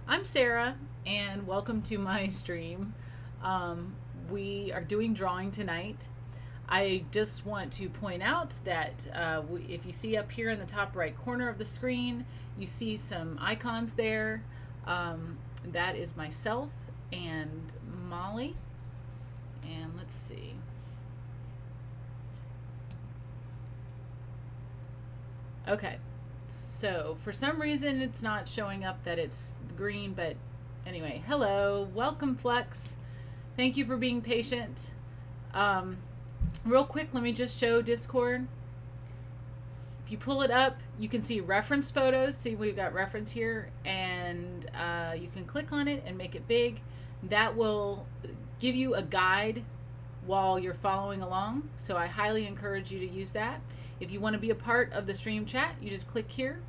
I'm Sarah, and welcome to my stream. We are doing drawing tonight. I just want to point out that if you see up here in the top right corner of the screen, you see some icons there. That is myself and Molly. And let's see. Okay, so for some reason it's not showing up that it's green, but anyway, hello, welcome Flex. Thank you for being patient. Real quick, let me just show Discord. If you pull it up, you can see reference photos. See, we've got reference here, and you can click on it and make it big. That will give you a guide while you're following along, so I highly encourage you to use that. If you want to be a part of the stream chat, you just click here,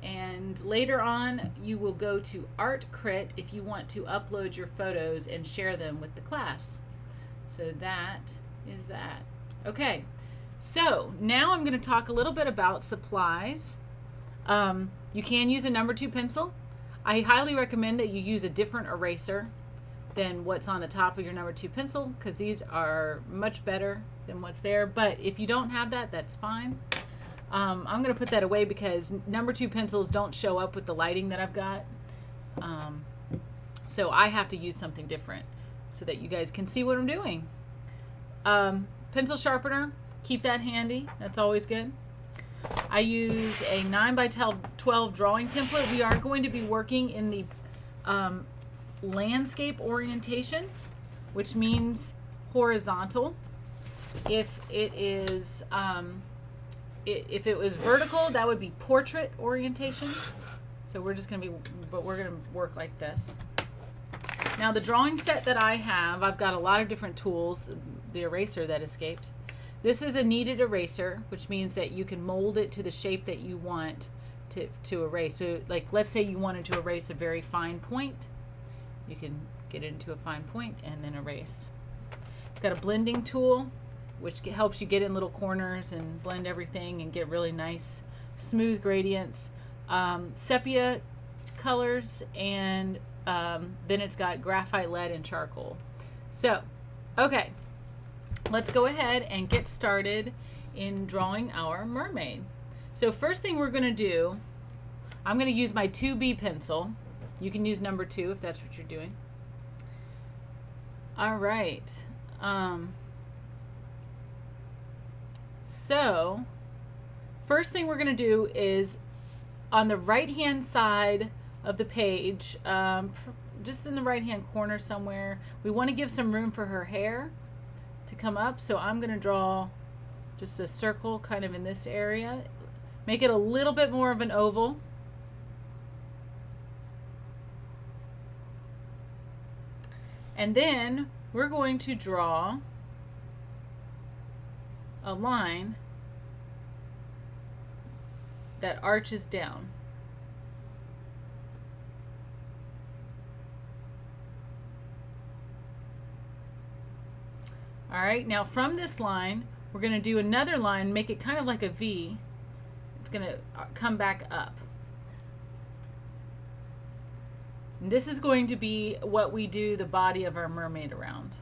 and later on you will go to Art Crit if you want to upload your photos and share them with the class. So that is that. Okay, so now I'm going to talk a little bit about supplies. You can use a number 2 pencil. I highly recommend that you use a different eraser than what's on the top of your number 2 pencil, because these are much better than what's there. But if you don't have that, that's fine. I'm going to put that away because number 2 pencils don't show up with the lighting that I've got. So I have to use something different so that you guys can see what I'm doing. Pencil sharpener, keep that handy. That's always good. I use a 9x12 drawing template. We are going to be working in the landscape orientation, which means horizontal. If it is if it was vertical, that would be portrait orientation. So we're just going to work like this. Now the drawing set that I have, I've got a lot of different tools. The eraser that escaped. This is a kneaded eraser, which means that you can mold it to the shape that you want to erase. So like, let's say you wanted to erase a very fine point. You can get it into a fine point and then erase. It's got a blending tool, which helps you get in little corners and blend everything and get really nice, smooth gradients. Sepia colors, and then it's got graphite, lead, and charcoal. So, okay, let's go ahead and get started in drawing our mermaid. So first thing we're going to do, I'm going to use my 2B pencil. You can use number 2 if that's what you're doing. All right. So first thing we're going to do is on the right hand side of the page, just in the right hand corner somewhere, we want to give some room for her hair to come up. So I'm going to draw just a circle kind of in this area, make it a little bit more of an oval. And then we're going to draw a line that arches down. All right, now from this line, we're going to do another line, make it kind of like a V. It's going to come back up. And this is going to be what we do the body of our mermaid around.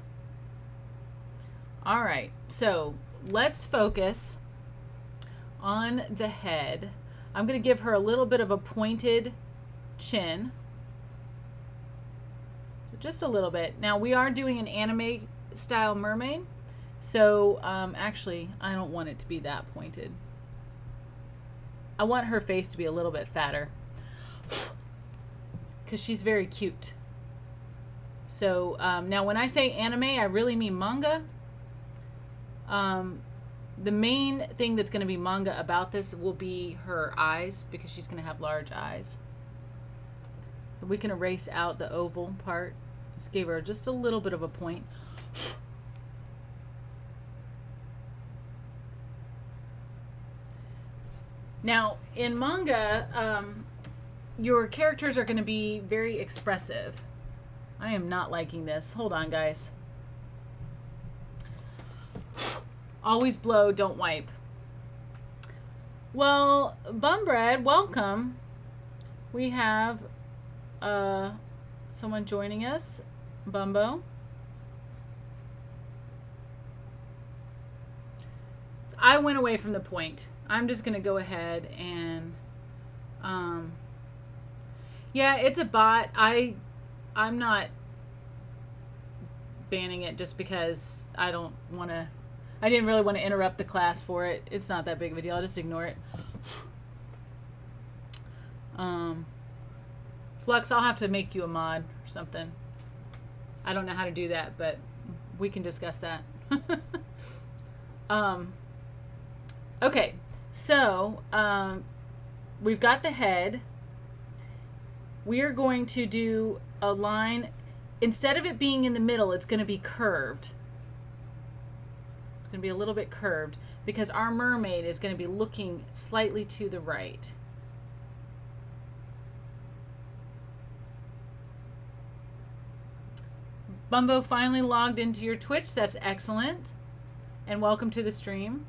All right, so let's focus on the head. I'm going to give her a little bit of a pointed chin. So just a little bit. Now we are doing an anime style mermaid. So actually, I don't want it to be that pointed. I want her face to be a little bit fatter, because she's very cute. So now when I say anime, I really mean manga. The main thing that's going to be manga about this will be her eyes, because she's going to have large eyes. So we can erase out the oval part. Just gave her just a little bit of a point. Now in manga, your characters are going to be very expressive. I am not liking this. Hold on, guys. Always blow, don't wipe. Well, Bumbread, welcome. We have someone joining us. Bumbo. I went away from the point. I'm just going to go ahead and yeah, it's a bot. I'm not banning it just because I didn't really want to interrupt the class for it. It's not that big of a deal. I'll just ignore it. Flux, I'll have to make you a mod or something. I don't know how to do that, but we can discuss that. Okay, so we've got the head. We are going to do a line. Instead of it being in the middle, it's going to be curved. It's going to be a little bit curved because our mermaid is going to be looking slightly to the right. Bumbo finally logged into your Twitch. That's excellent. And welcome to the stream.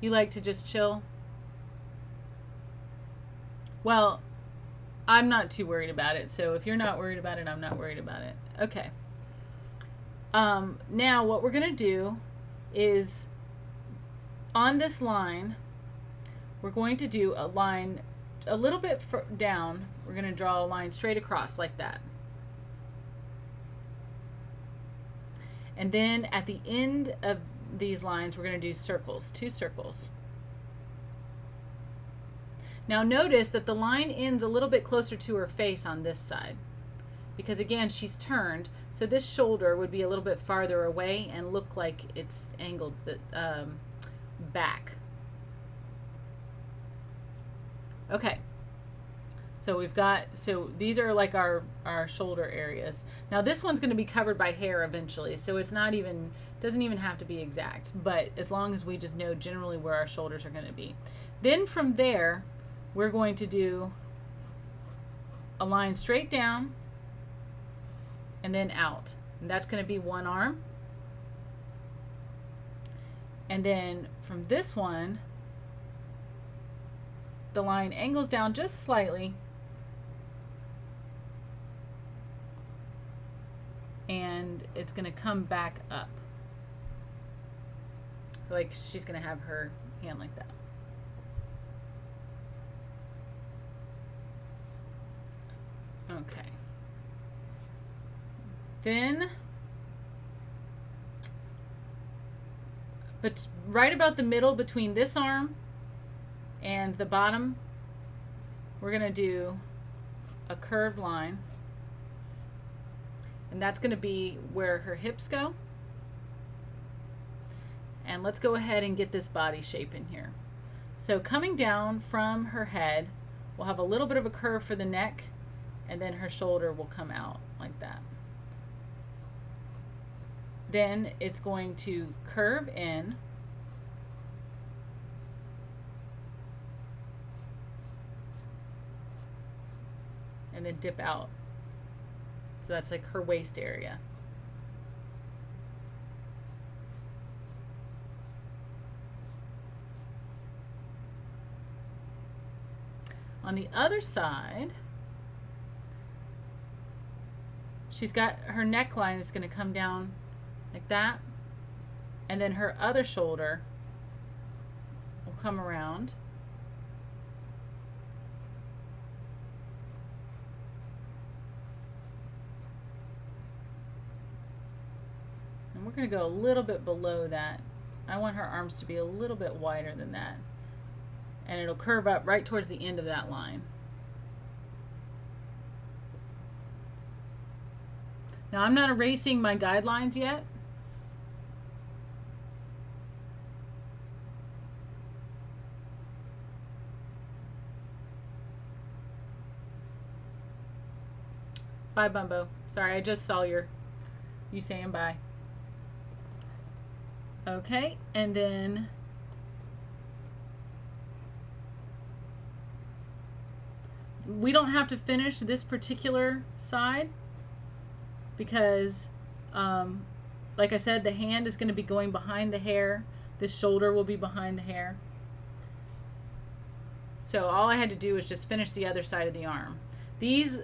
You like to just chill? Well, I'm not too worried about it. So if you're not worried about it, I'm not worried about it. Okay. Now what we're going to do is on this line, we're going to do a line a little bit down. We're going to draw a line straight across like that. And then at the end of these lines, we're going to do circles, 2 circles. Now notice that the line ends a little bit closer to her face on this side because again she's turned, so this shoulder would be a little bit farther away and look like it's angled back. Okay, so these are like our shoulder areas. Now this one's going to be covered by hair eventually, so it's doesn't even have to be exact, but as long as we just know generally where our shoulders are going to be. Then from there we're going to do a line straight down and then out. And that's going to be one arm. And then from this one, the line angles down just slightly. And it's going to come back up. So like she's going to have her hand like that. Okay. Then, but right about the middle between this arm and the bottom, we're going to do a curved line. And that's going to be where her hips go. And let's go ahead and get this body shape in here. So coming down from her head, we'll have a little bit of a curve for the neck. And then her shoulder will come out like that. Then it's going to curve in. And then dip out. So that's like her waist area. On the other side, she's got her neckline is going to come down like that. And then her other shoulder will come around. And we're going to go a little bit below that. I want her arms to be a little bit wider than that. And it'll curve up right towards the end of that line. Now I'm not erasing my guidelines yet. Bye, Bumbo. Sorry, I just saw you saying bye. Okay, and then we don't have to finish this particular side because like I said, the hand is going to be going behind the hair. This shoulder will be behind the hair. So all I had to do was just finish the other side of the arm. These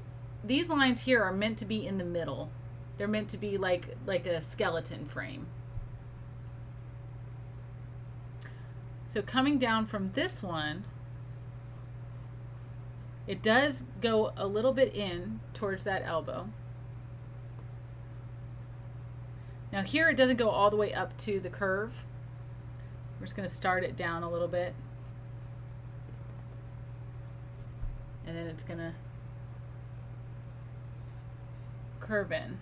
lines here are meant to be in the middle. They're meant to be like a skeleton frame. So coming down from this one, it does go a little bit in towards that elbow. Now here it doesn't go all the way up to the curve. We're just going to start it down a little bit. And then it's going to curve in.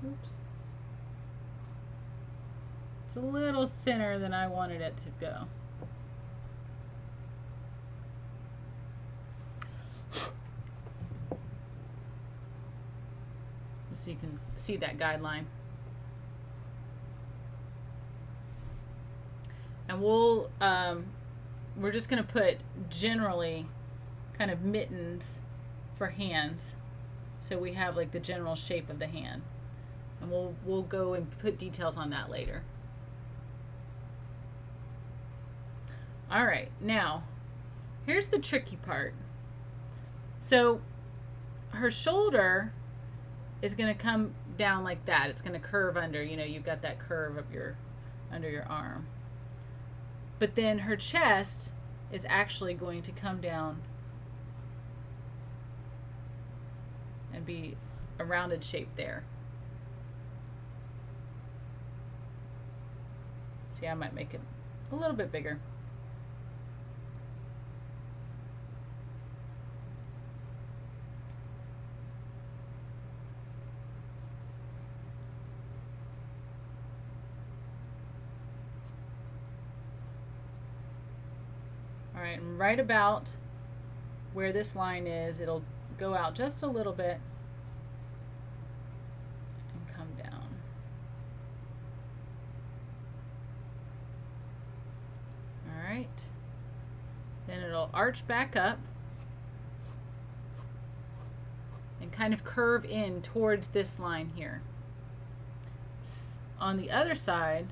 Oops. It's a little thinner than I wanted it to go. So you can see that guideline. And we're just going to put generally kind of mittens for hands, so we have like the general shape of the hand, and we'll go and put details on that later. All right, now here's the tricky part. So her shoulder is going to come down like that. It's going to curve under, you know, you've got that curve of under your arm. But then her chest is actually going to come down and be a rounded shape there. See, I might make it a little bit bigger. All right, and right about where this line is, it'll go out just a little bit and come down. All right, then it'll arch back up and kind of curve in towards this line here. On the other side,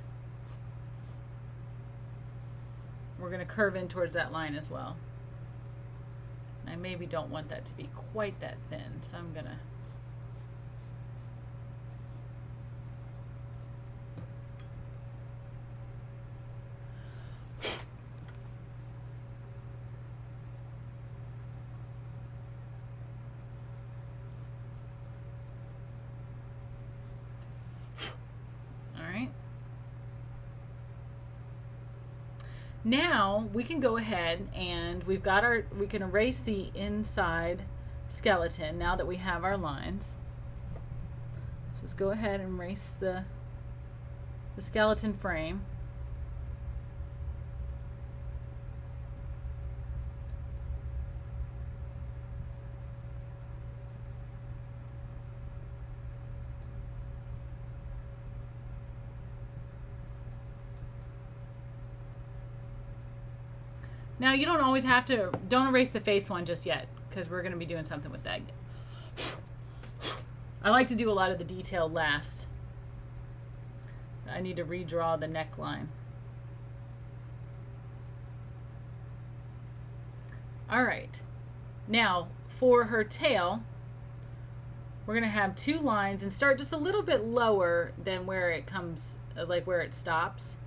we're going to curve in towards that line as well. I maybe don't want that to be quite that thin, so I'm going to Now we can go ahead and we can erase the inside skeleton now that we have our lines. So let's go ahead and erase the skeleton frame. Now you don't always have to, don't erase the face one just yet, because we're going to be doing something with that. I like to do a lot of the detail last. I need to redraw the neckline. All right. Now for her tail, we're going to have two lines and start just a little bit lower than where it comes, like where it stops.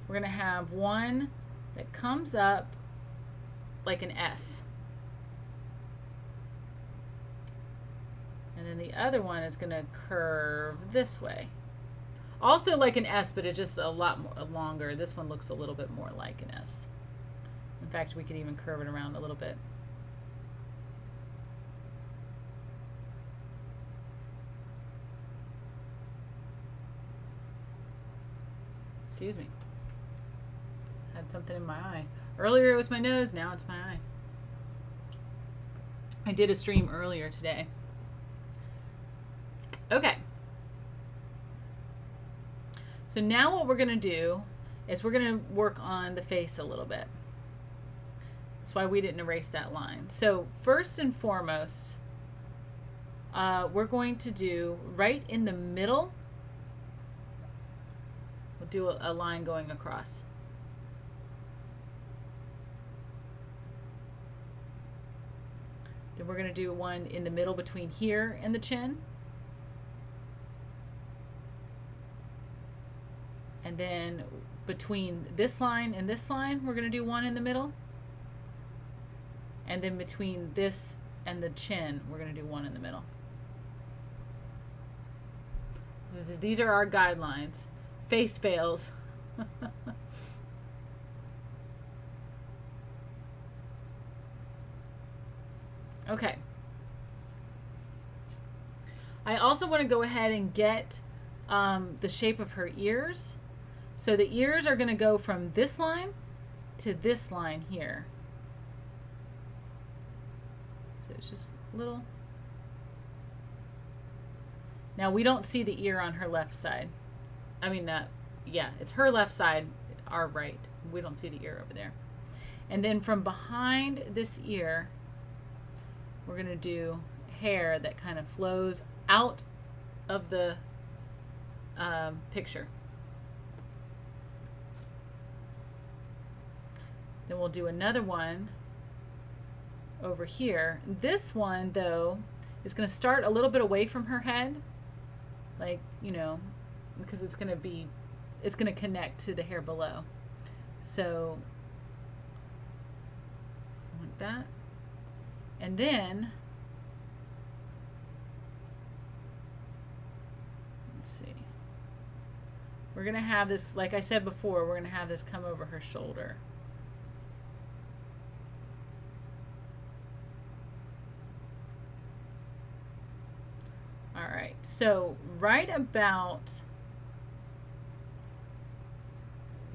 We're going to have one that comes up like an S. And then the other one is going to curve this way. Also like an S, but it's just a lot more longer. This one looks a little bit more like an S. In fact, we could even curve it around a little bit. Excuse me. Had something in my eye. Earlier it was my nose, now it's my eye. I did a stream earlier today. Okay. So now what we're going to do is we're going to work on the face a little bit. That's why we didn't erase that line. So first and foremost, we're going to do right in the middle We'll do a line going across. Then we're going to do one in the middle between here and the chin. And then between this line and this line, we're going to do one in the middle. And then between this and the chin, we're going to do one in the middle. So these are our guidelines. Face fails. Okay. I also want to go ahead and get the shape of her ears. So the ears are going to go from this line to this line here. So it's just a little. Now we don't see the ear on her left side. I mean, yeah, it's her left side, our right. We don't see the ear over there. And then from behind this ear, we're going to do hair that kind of flows out of the picture. Then we'll do another one over here. This one, though, is going to start a little bit away from her head. Like, you know, because it's going to connect to the hair below. So, like that. And then, let's see. We're going to have this, like I said before, we're going to have this come over her shoulder. All right, so right about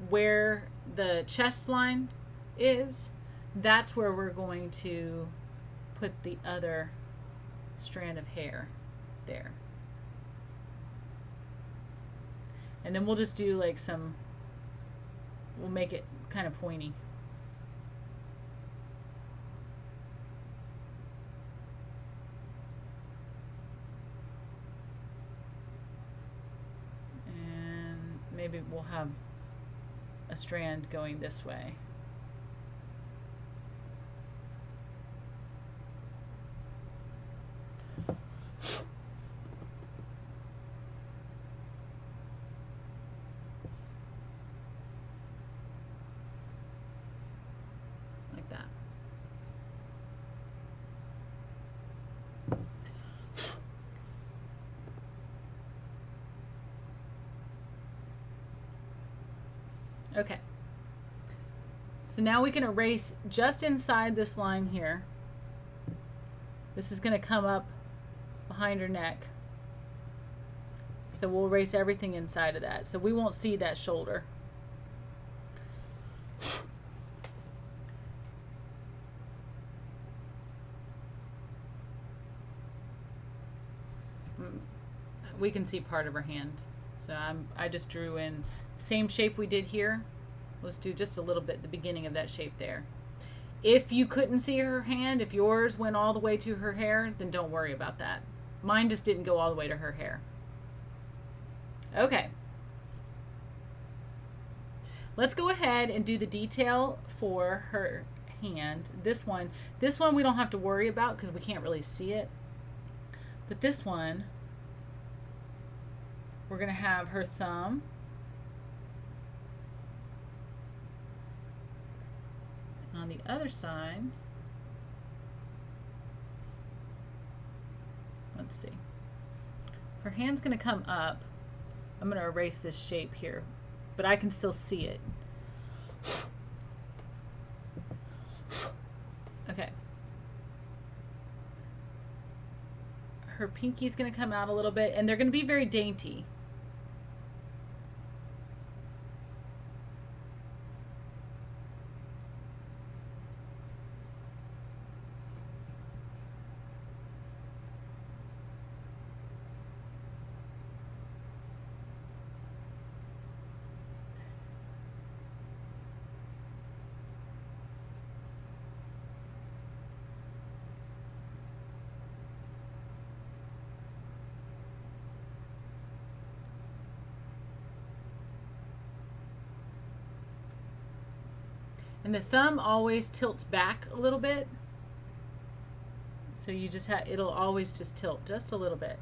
where the chest line is, that's where we're going to put the other strand of hair there. And then we'll just do like we'll make it kind of pointy. And maybe we'll have a strand going this way. Okay, so now we can erase just inside this line here. This is going to come up behind her neck. So we'll erase everything inside of that. So we won't see that shoulder. We can see part of her hand. So I just drew in the same shape we did here. Let's do just a little bit, the beginning of that shape there. If you couldn't see her hand, if yours went all the way to her hair, then don't worry about that. Mine just didn't go all the way to her hair. Okay. Let's go ahead and do the detail for her hand. This one we don't have to worry about because we can't really see it. But this one, we're going to have her thumb. And on the other side, let's see. Her hand's going to come up. I'm going to erase this shape here, but I can still see it. Okay. Her pinky's going to come out a little bit, and they're going to be very dainty. And the thumb always tilts back a little bit. So you just have, it'll always just tilt just a little bit.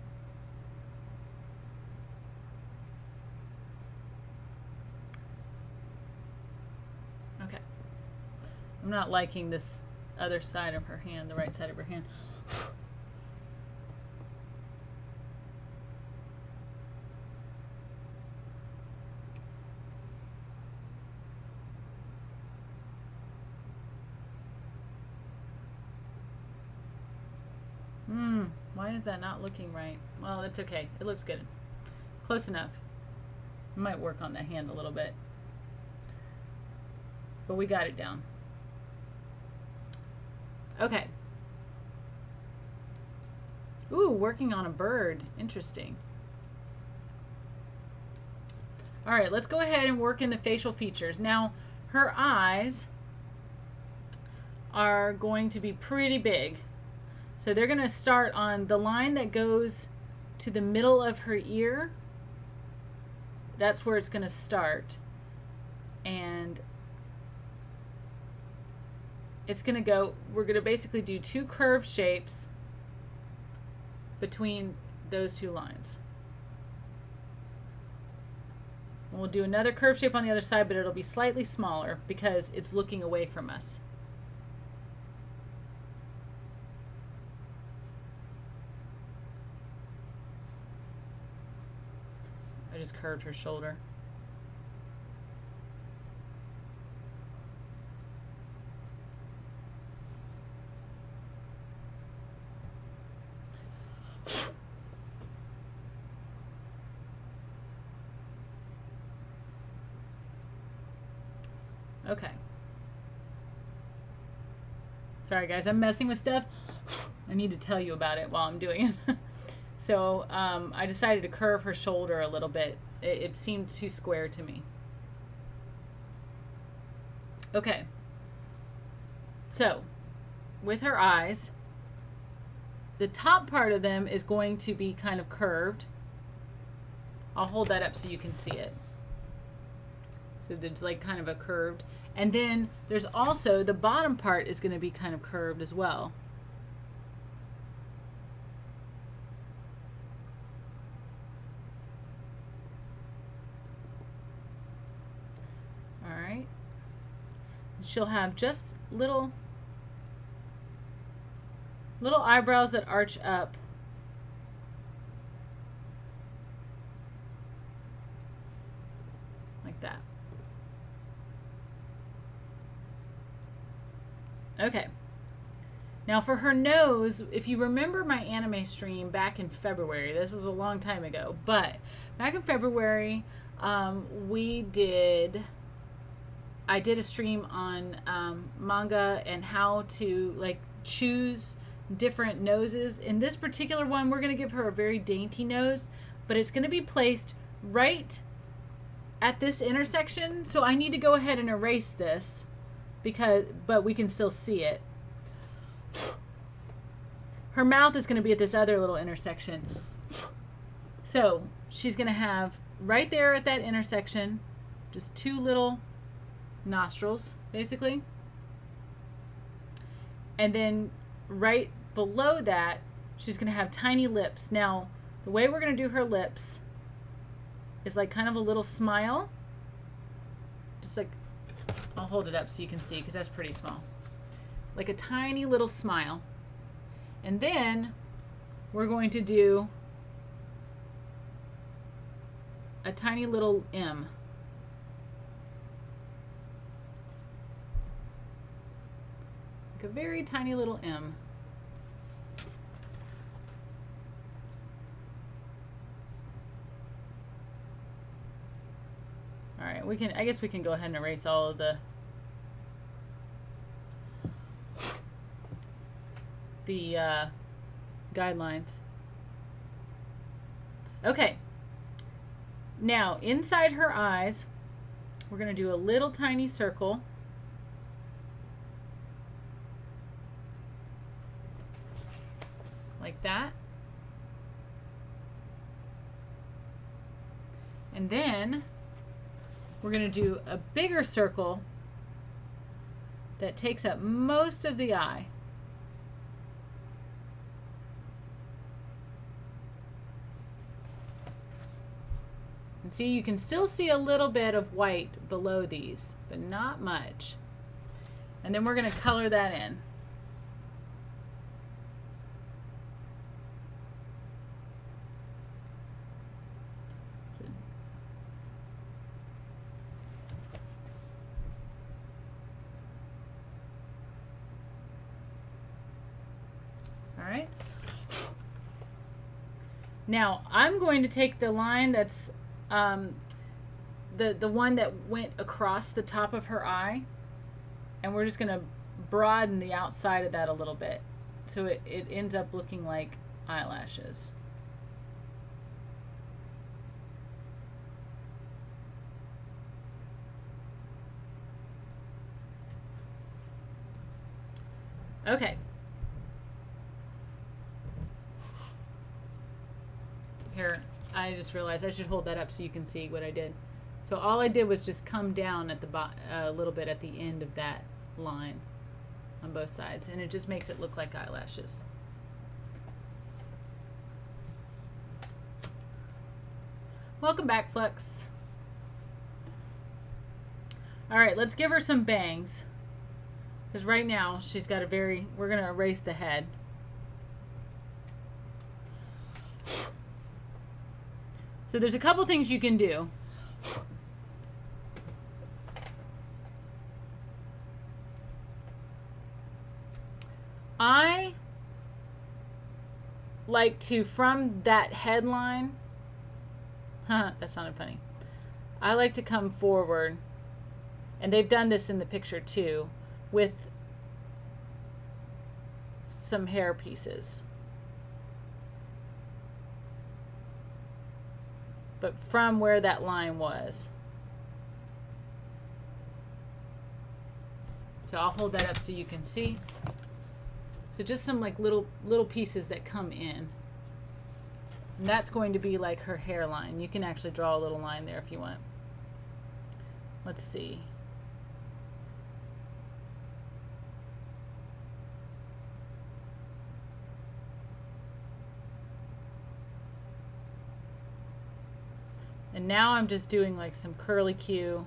Okay. I'm not liking this other side of her hand, the right side of her hand. Why is that not looking right? Well, it's okay. It looks good. Close enough. Might work on the hand a little bit. But we got it down. Okay. Ooh, working on a bird. Interesting. All right, let's go ahead and work in the facial features. Now, her eyes are going to be pretty big. So they're going to start on the line that goes to the middle of her ear. That's where it's going to start. And it's going to go, we're going to basically do two curved shapes between those two lines. And we'll do another curved shape on the other side, but it'll be slightly smaller because it's looking away from us. I just curved her shoulder. Okay. Sorry guys, I'm messing with stuff. I need to tell you about it while I'm doing it. So I decided to curve her shoulder a little bit. It seemed too square to me. Okay. So with her eyes, the top part of them is going to be kind of curved. I'll hold that up so you can see it. So there's like kind of a curved. And then there's also the bottom part is going to be kind of curved as well. All right. She'll have just little eyebrows that arch up. Like that. Okay. Now for her nose, if you remember my anime stream back in February, this was a long time ago, but back in February, I did a stream on manga and how to like choose different noses. In this particular one, we're going to give her a very dainty nose, but it's going to be placed right at this intersection. So I need to go ahead and erase this but we can still see it. Her mouth is going to be at this other little intersection. So she's going to have right there at that intersection, just two little nostrils, basically. And then right below that, she's going to have tiny lips. Now, the way we're going to do her lips is like kind of a little smile. Just like, I'll hold it up so you can see because that's pretty small. Like a tiny little smile. And then we're going to do a tiny little M. Like a very tiny little M. All right, I guess we can go ahead and erase all of the guidelines. Okay. Now, inside her eyes, we're going to do a little tiny circle. Like that. And then we're going to do a bigger circle that takes up most of the eye. And see, you can still see a little bit of white below these, but not much. And then we're going to color that in. All right. Now I'm going to take the line that's the one that went across the top of her eye, and we're just going to broaden the outside of that a little bit so it ends up looking like eyelashes. Okay. Here, I just realized I should hold that up so you can see what I did. So all I did was just come down at the a little bit at the end of that line on both sides, and it just makes it look like eyelashes. Welcome back, Flux. All right, let's give her some bangs, because right now she's got a very, we're going to erase the head. So there's a couple things you can do. I like to, from that headline, that sounded funny. I like to come forward, and they've done this in the picture too, with some hair pieces. But from where that line was. So I'll hold that up so you can see. So just some like little pieces that come in. And that's going to be like her hairline. You can actually draw a little line there if you want. Let's see. And now I'm just doing like some curly Q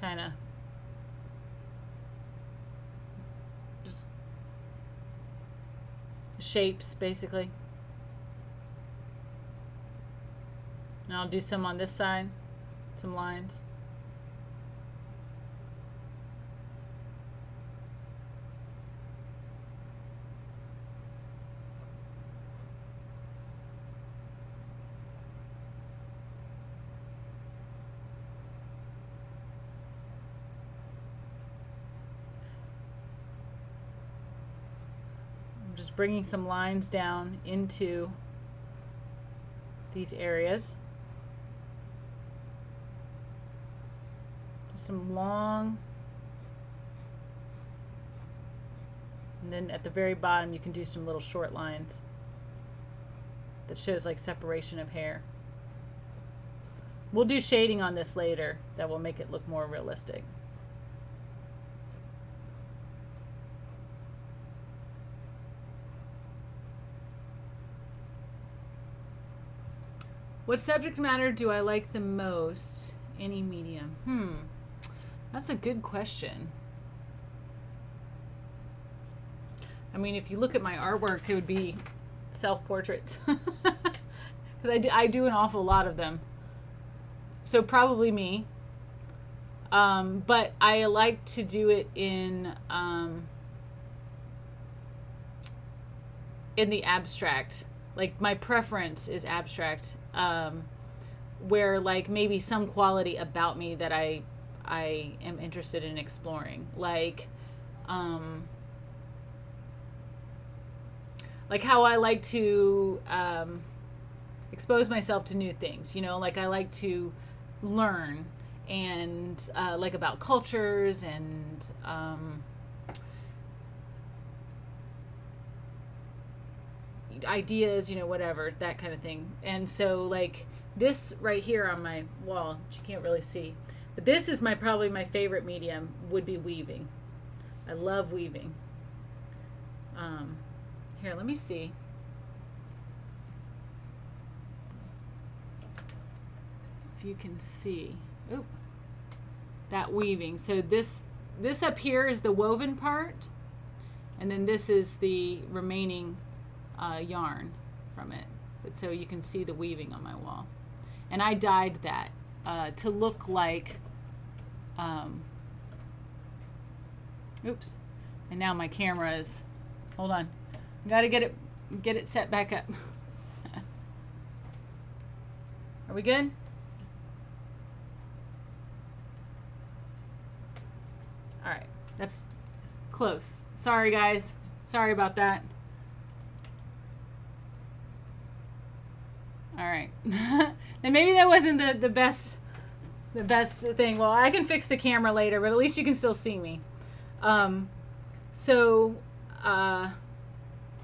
kind of just shapes basically. And I'll do some on this side, some lines. Just bringing some lines down into these areas. Just some long, and then at the very bottom you can do some little short lines that shows like separation of hair. We'll do shading on this later that will make it look more realistic. What subject matter do I like the most? Any medium? That's a good question. I mean, if you look at my artwork, it would be self-portraits. Because I do an awful lot of them. So probably me. But I like to do it in the abstract. Like my preference is abstract, where like maybe some quality about me that I am interested in exploring, like how I like to expose myself to new things, you know, like I like to learn and like about cultures and ideas, you know, whatever, that kind of thing. And so like this right here on my wall, which you can't really see, But this is probably my favorite medium, would be weaving. I love weaving. Here, let me see. If you can see. Oop. That weaving. So this up here is the woven part, and then this is the remaining yarn from it. But so you can see the weaving on my wall. And I dyed that to look like, oops. And now my camera is, hold on. I gotta get it set back up. Are we good? All right, that's close. Sorry guys, sorry about that. All right, then maybe that wasn't the best thing. Well, I can fix the camera later, but at least you can still see me. All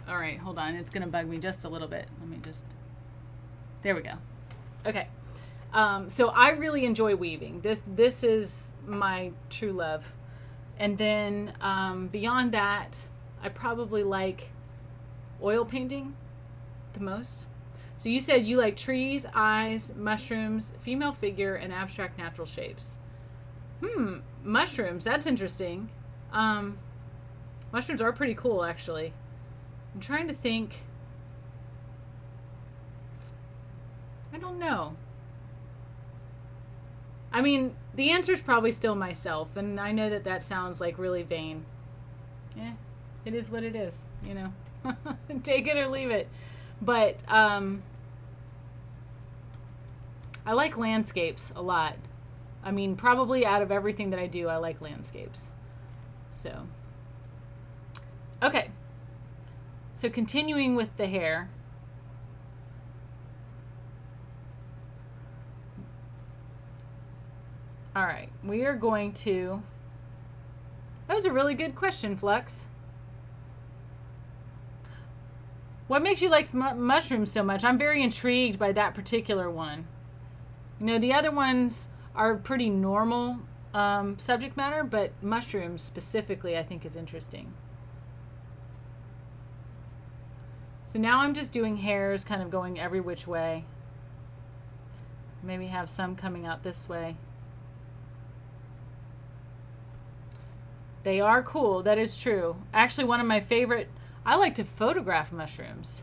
right, hold on. It's gonna bug me just a little bit. Let me just, there we go. Okay, so I really enjoy weaving. This is my true love. And then beyond that, I probably like oil painting the most. So you said you like trees, eyes, mushrooms, female figure, and abstract natural shapes. Mushrooms, that's interesting. Mushrooms are pretty cool, actually. I'm trying to think. I don't know. I mean, the answer is probably still myself, and I know that sounds like really vain. Yeah, it is what it is, you know. Take it or leave it. But I like landscapes a lot. I mean, probably out of everything that I do, I like landscapes. So, okay. So continuing with the hair. All right, we are going to, that was a really good question, Flux. What makes you like mushrooms so much? I'm very intrigued by that particular one. You know, the other ones are pretty normal subject matter, but mushrooms specifically I think is interesting. So now I'm just doing hairs, kind of going every which way. Maybe have some coming out this way. They are cool, that is true. Actually, one of my favorite, I like to photograph mushrooms.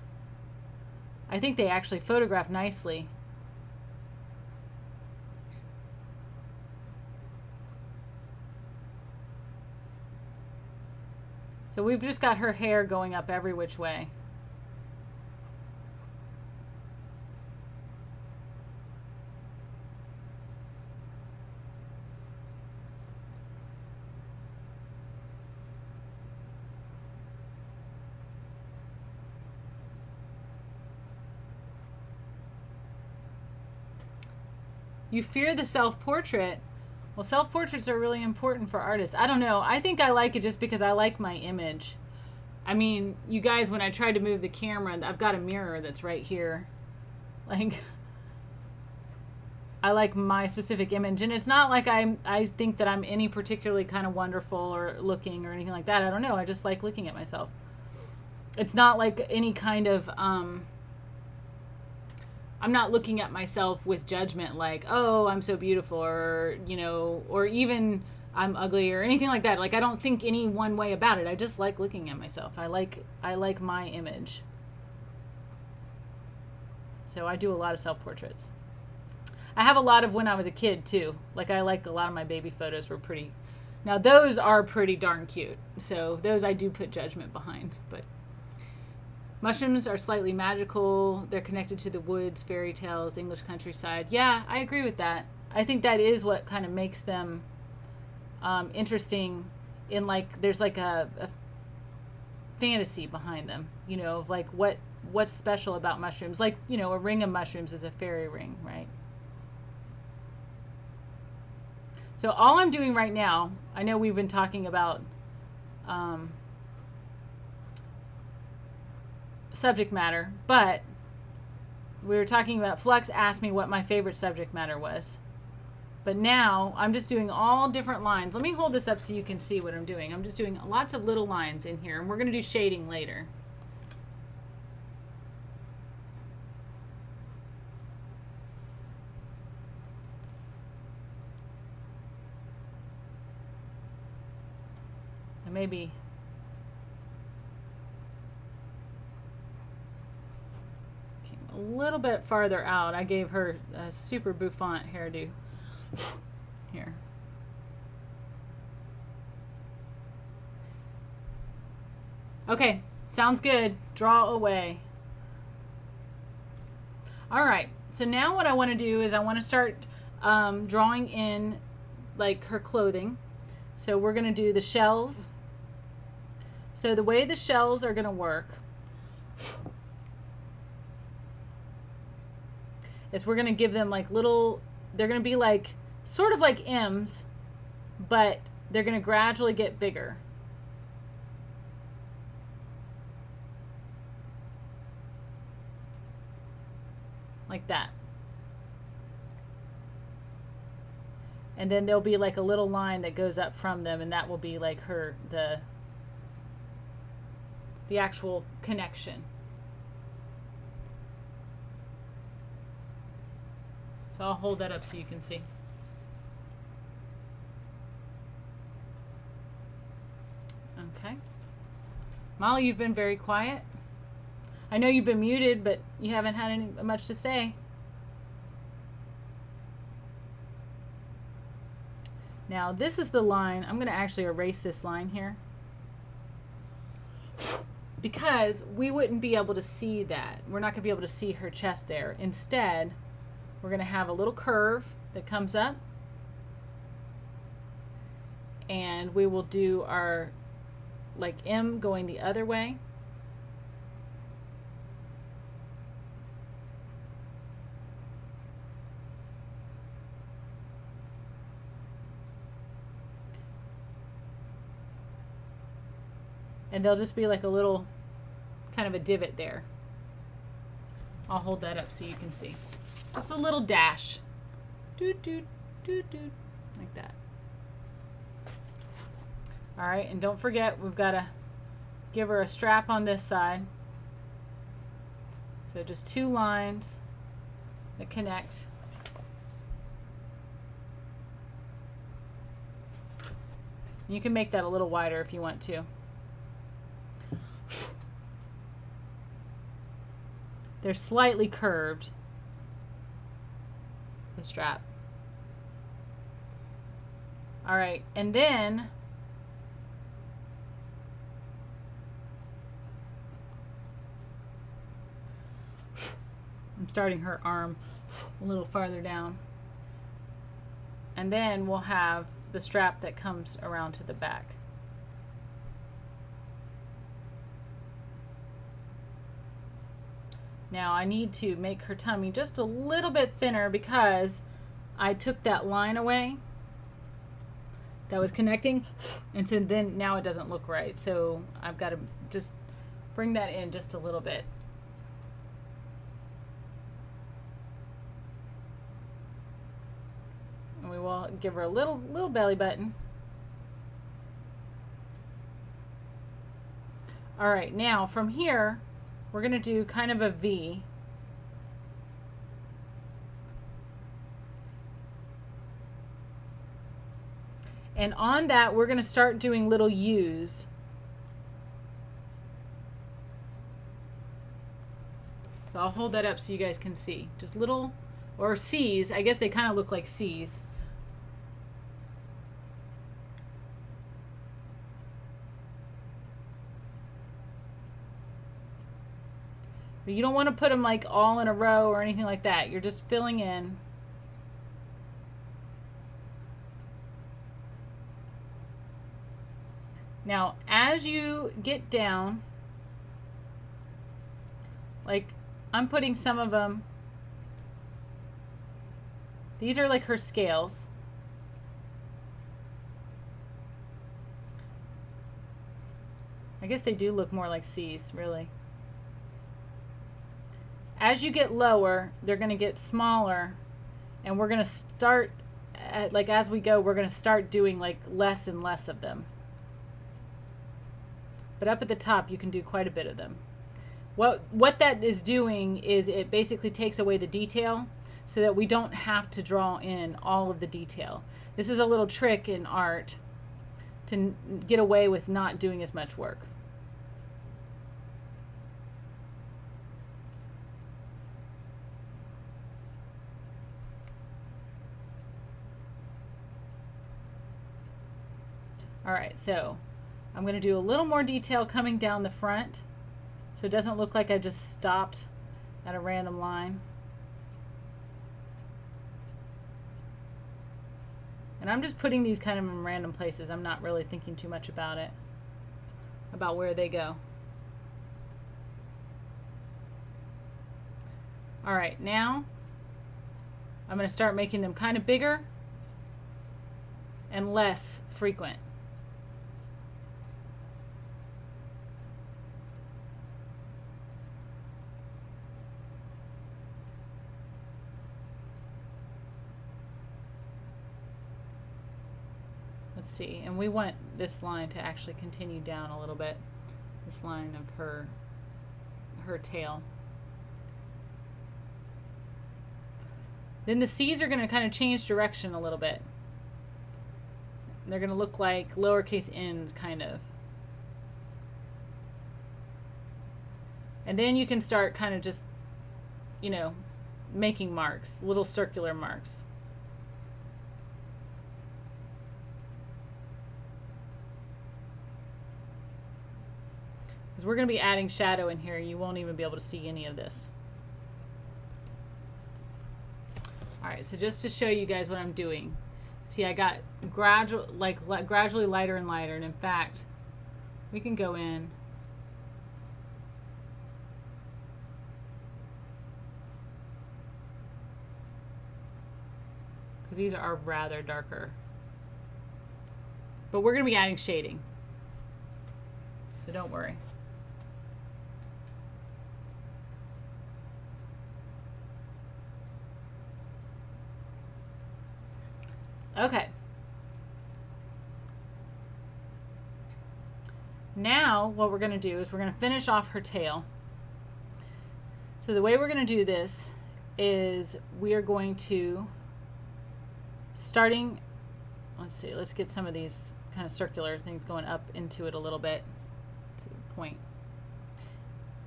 I think they actually photograph nicely. So we've just got her hair going up every which way. You fear the self-portrait. Well, self-portraits are really important for artists. I don't know. I think I like it just because I like my image. I mean, you guys, when I tried to move the camera, I've got a mirror that's right here. Like, I like my specific image. And it's not like I think that I'm any particularly kind of wonderful or looking or anything like that. I don't know. I just like looking at myself. It's not like any kind of... I'm not looking at myself with judgment like, oh, I'm so beautiful, or, you know, or even I'm ugly or anything like that. Like, I don't think any one way about it. I just like looking at myself. I like my image. So I do a lot of self-portraits. I have a lot of when I was a kid too. Like, I like a lot of my baby photos were pretty, now those are pretty darn cute. So those I do put judgment behind, but mushrooms are slightly magical. They're connected to the woods, fairy tales, English countryside. Yeah, I agree with that. I think that is what kind of makes them interesting. In like, there's like a fantasy behind them. You know, of like what's special about mushrooms. Like, you know, a ring of mushrooms is a fairy ring, right? So all I'm doing right now, I know we've been talking about subject matter, but we were talking about, Flux asked me what my favorite subject matter was. But now I'm just doing all different lines. Let me hold this up so you can see what I'm doing. I'm just doing lots of little lines in here, and we're going to do shading later. And maybe a little bit farther out. I gave her a super bouffant hairdo here. Okay, sounds good. Draw away. All right, so now what I want to do is I want to start drawing in like her clothing. So we're going to do the shells. So the way the shells are going to work is we're going to give them like little, they're going to be like, sort of like M's, but they're going to gradually get bigger. Like that. And then there'll be like a little line that goes up from them, and that will be like her, the actual connection. So I'll hold that up so you can see. Okay. Molly, you've been very quiet. I know you've been muted, but you haven't had much to say. Now this is the line. I'm going to actually erase this line here, because we wouldn't be able to see that. We're not going to be able to see her chest there. Instead, we're going to have a little curve that comes up, and we will do our like M going the other way. And there'll just be like a little kind of a divot there. I'll hold that up so you can see. Just a little dash. Doot, doot, doot, doot. Like that. All right, and don't forget, we've got to give her a strap on this side. So just 2 lines that connect. You can make that a little wider if you want to. They're slightly curved, the strap. All right, and then I'm starting her arm a little farther down. And then we'll have the strap that comes around to the back. Now I need to make her tummy just a little bit thinner because I took that line away that was connecting, and so then now it doesn't look right. So I've got to just bring that in just a little bit. And we will give her a little belly button. All right, now from here, we're going to do kind of a V. And on that, we're going to start doing little U's. So I'll hold that up so you guys can see. Just little, or C's. I guess they kind of look like C's. But you don't want to put them like all in a row or anything like that. You're just filling in. Now, as you get down, like I'm putting some of them, these are like her scales. I guess they do look more like C's, really. As you get lower, they're going to get smaller, and we're going to start like as we go, we're going to start doing like less and less of them. But up at the top, you can do quite a bit of them. What that is doing is it basically takes away the detail so that we don't have to draw in all of the detail. This is a little trick in art to get away with not doing as much work. All right, so I'm going to do a little more detail coming down the front so it doesn't look like I just stopped at a random line. And I'm just putting these kind of in random places. I'm not really thinking too much about it, about where they go. All right, now I'm going to start making them kind of bigger and less frequent. Let's see, and we want this line to actually continue down a little bit, this line of her tail. Then the C's are going to kind of change direction a little bit. They're going to look like lowercase n's, kind of. And then you can start kind of just, you know, making marks, little circular marks. Because we're going to be adding shadow in here. You won't even be able to see any of this. All right, so just to show you guys what I'm doing. See, I got gradually lighter and lighter. And in fact, we can go in. Because these are rather darker. But we're going to be adding shading. So don't worry. Okay. Now what we're going to do is we're going to finish off her tail. So the way we're going to do this is we are going to, starting, let's see, let's get some of these kind of circular things going up into it a little bit. To the point.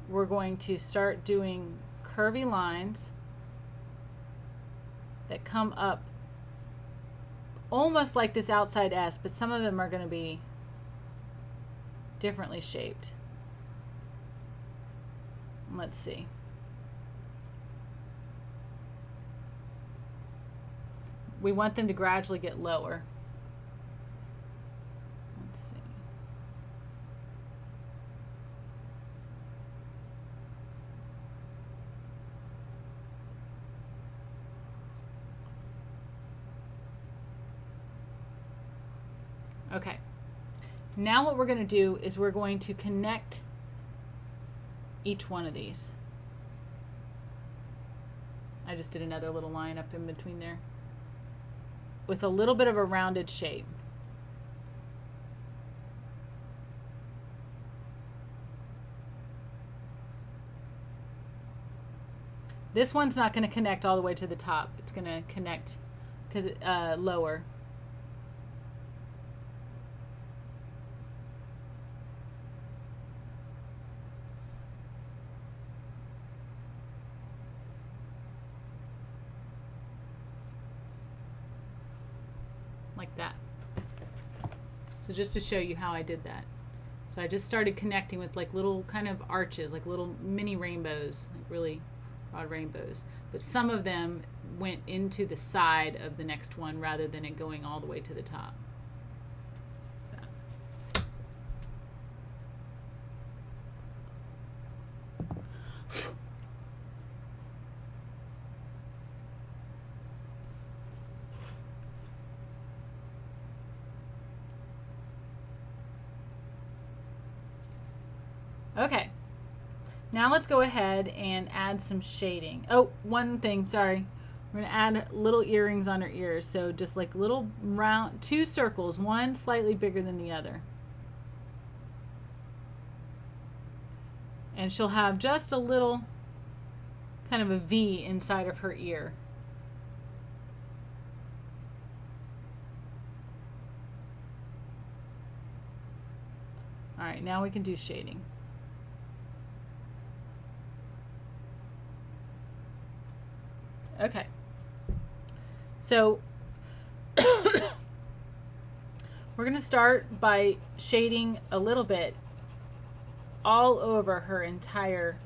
We're going to start doing curvy lines that come up almost like this outside S, but some of them are going to be differently shaped. Let's see. We want them to gradually get lower. Let's see. Okay, now what we're going to do is we're going to connect each one of these. I just did another little line up in between there with a little bit of a rounded shape. This one's not going to connect all the way to the top. It's going to connect because lower. Like that. So just to show you how I did that. So I just started connecting with like little kind of arches, like little mini rainbows, like really broad rainbows. But some of them went into the side of the next one rather than it going all the way to the top. Okay, now let's go ahead and add some shading. Oh, one thing, sorry. We're going to add little earrings on her ears. So just like little round, 2 circles, one slightly bigger than the other. And she'll have just a little kind of a V inside of her ear. All right, now we can do shading. Okay. So we're going to start by shading a little bit all over her entire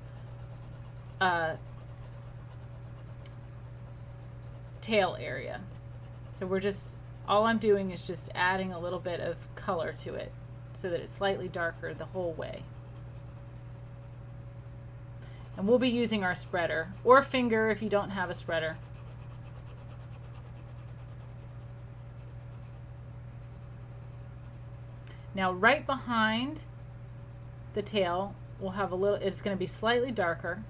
tail area. So we're just, all I'm doing is just adding a little bit of color to it so that it's slightly darker the whole way. And we'll be using our spreader or finger if you don't have a spreader. Now right behind the tail we'll have a little, it's going to be slightly darker.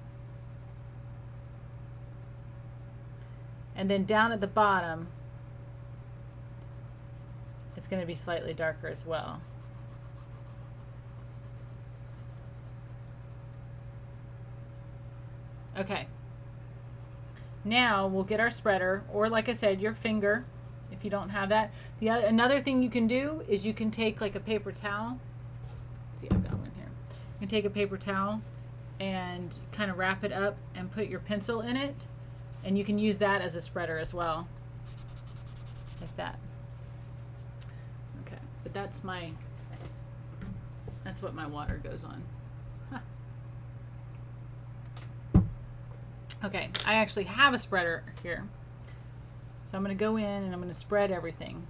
And then down at the bottom it's going to be slightly darker as well. Okay. Now we'll get our spreader, or like I said, your finger if you don't have that. Another thing you can do is you can take like a paper towel. Let's see, I've got one here. You can take a paper towel and kind of wrap it up and put your pencil in it, and you can use that as a spreader as well, like that. Okay, but that's what my water goes on. Okay, I actually have a spreader here. So I'm going to go in and I'm going to spread everything.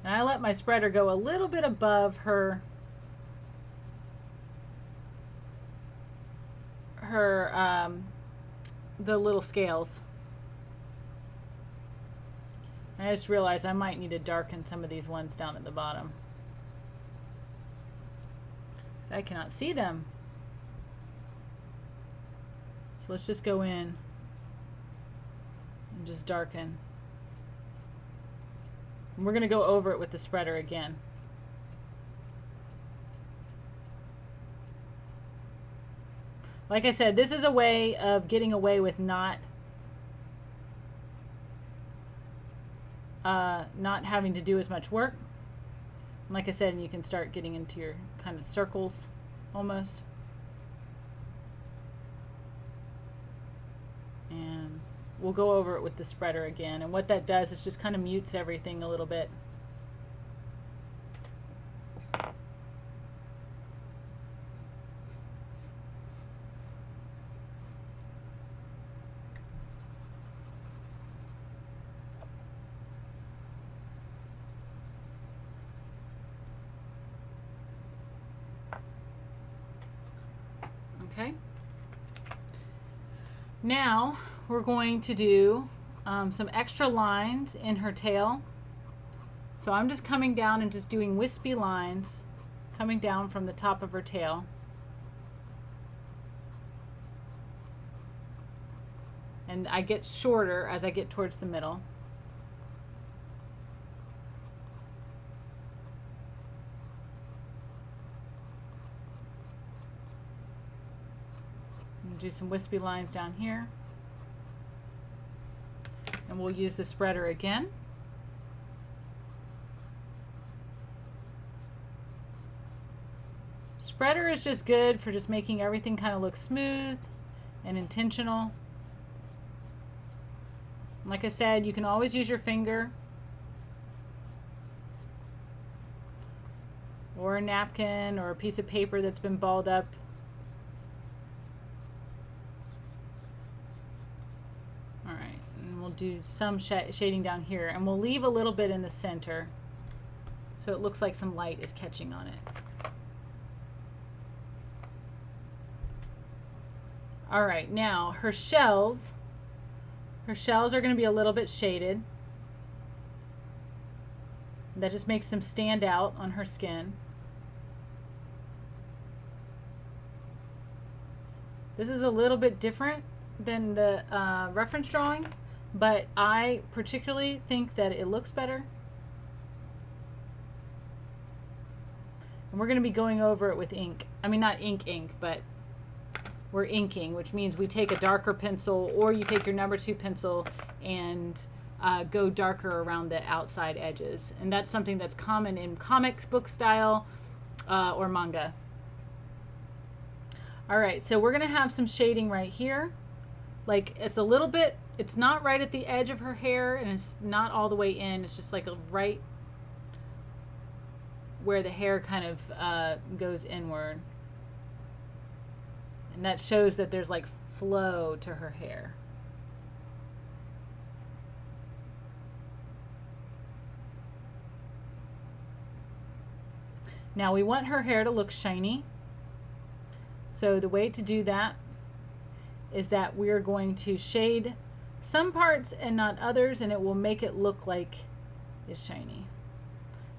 And I let my spreader go a little bit above her the little scales. I just realized I might need to darken some of these ones down at the bottom, because I cannot see them. So let's just go in and just darken. And we're going to go over it with the spreader again. Like I said, this is a way of getting away with not having to do as much work. And like I said, you can start getting into your kind of circles almost. And we'll go over it with the spreader again. And what that does is just kind of mutes everything a little bit. Okay. Now we're going to do some extra lines in her tail. So I'm just coming down and just doing wispy lines coming down from the top of her tail. And I get shorter as I get towards the middle. Do some wispy lines down here, and we'll use the spreader again. Spreader is just good for just making everything kind of look smooth and intentional. Like I said, you can always use your finger or a napkin or a piece of paper that's been balled up. Do some shading down here, and we'll leave a little bit in the center so it looks like some light is catching on it. All right, now her shells are going to be a little bit shaded. That just makes them stand out on her skin. This is a little bit different than the reference drawing, but I particularly think that it looks better. And we're going to be going over it with ink. I mean, not ink, but we're inking, which means we take a darker pencil, or you take your number 2 pencil and go darker around the outside edges. And that's something that's common in comics book style or manga. All right, so we're going to have some shading right here. Like, it's a little bit, it's not right at the edge of her hair, and it's not all the way in. It's just like a right where the hair kind of goes inward. And that shows that there's like flow to her hair. Now we want her hair to look shiny. So the way to do that is that we're going to shade some parts and not others, and it will make it look like it's shiny.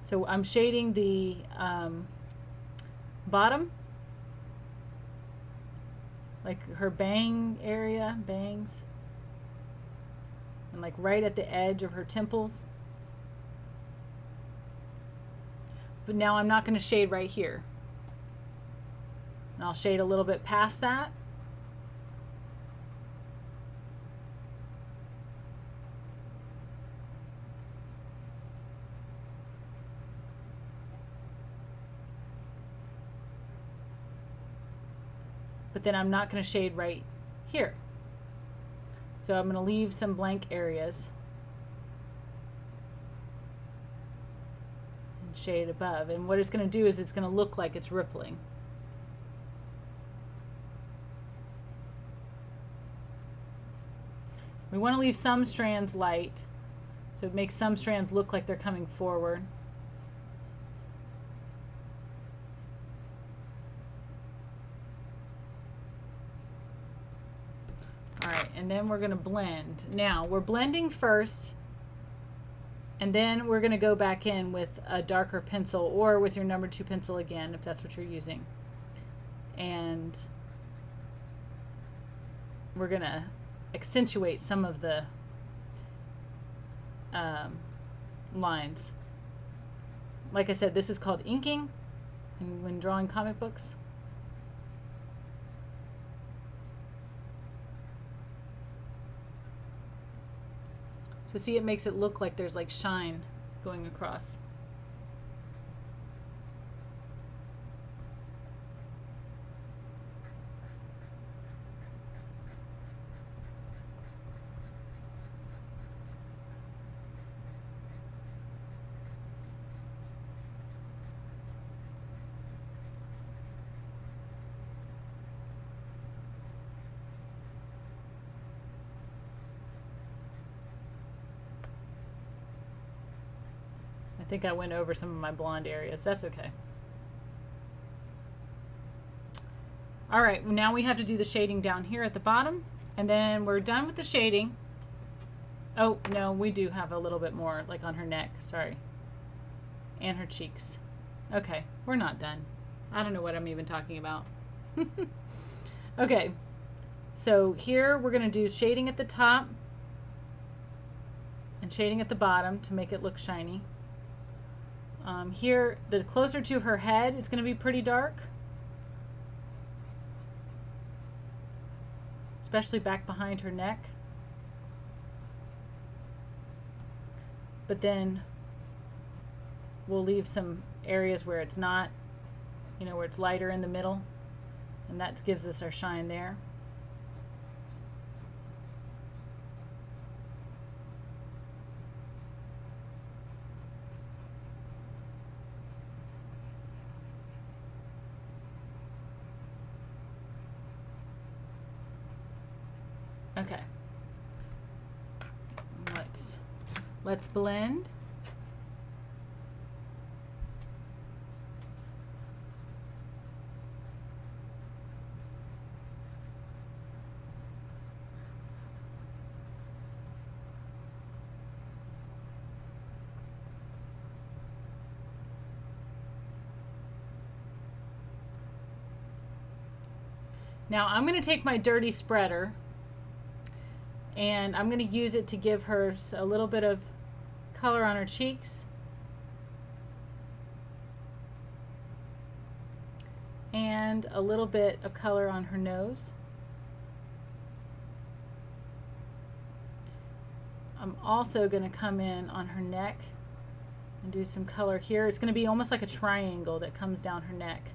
So I'm shading the bottom, like her bang area, bangs, and like right at the edge of her temples. But now I'm not going to shade right here. And I'll shade a little bit past that. But then I'm not going to shade right here. So I'm going to leave some blank areas and shade above. And what it's going to do is it's going to look like it's rippling. We want to leave some strands light, so it makes some strands look like they're coming forward. Alright, and then we're going to blend. Now, we're blending first, and then we're going to go back in with a darker pencil, or with your number 2 pencil again, if that's what you're using. And we're going to accentuate some of the lines. Like I said, this is called inking when drawing comic books. So see, it makes it look like there's like shine going across. I think I went over some of my blonde areas. That's okay. All right, now we have to do the shading down here at the bottom, and then we're done with the shading. Oh, no, we do have a little bit more, like on her neck, sorry. And her cheeks. Okay, we're not done. I don't know what I'm even talking about. Okay, so here we're going to do shading at the top and shading at the bottom to make it look shiny. Here, the closer to her head, it's going to be pretty dark. Especially back behind her neck. But then we'll leave some areas where it's not, you know, where it's lighter in the middle. And that gives us our shine there. Okay, let's blend. Now I'm going to take my dirty spreader and I'm going to use it to give her a little bit of color on her cheeks. And a little bit of color on her nose. I'm also going to come in on her neck and do some color here. It's going to be almost like a triangle that comes down her neck.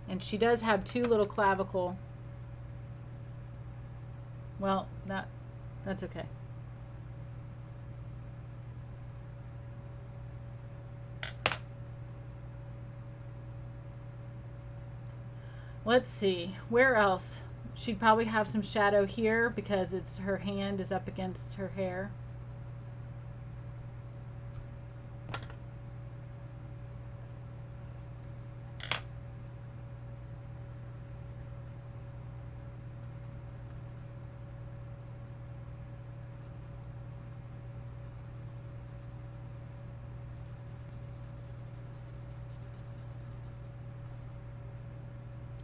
And she does have 2 little clavicle. Well, that's okay. Let's see, where else? She'd probably have some shadow here because her hand is up against her hair.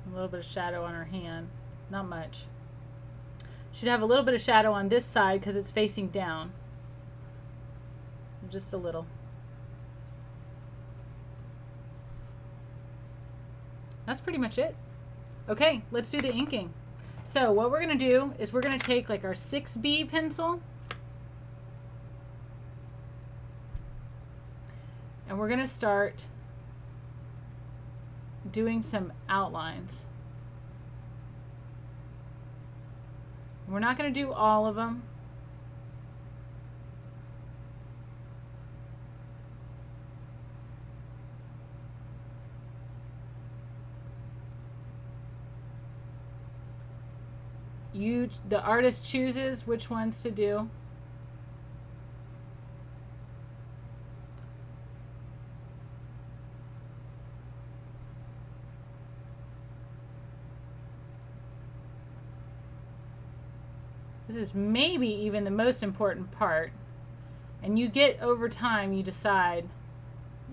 A little bit of shadow on her hand, not much. Should have a little bit of shadow on this side because it's facing down. Just a little. That's pretty much it. Okay, let's do the inking. So what we're going to do is we're going to take like our 6B pencil and we're going to start doing some outlines. We're not going to do all of them. The artist chooses which ones to do. This is maybe even the most important part. And you get over time, you decide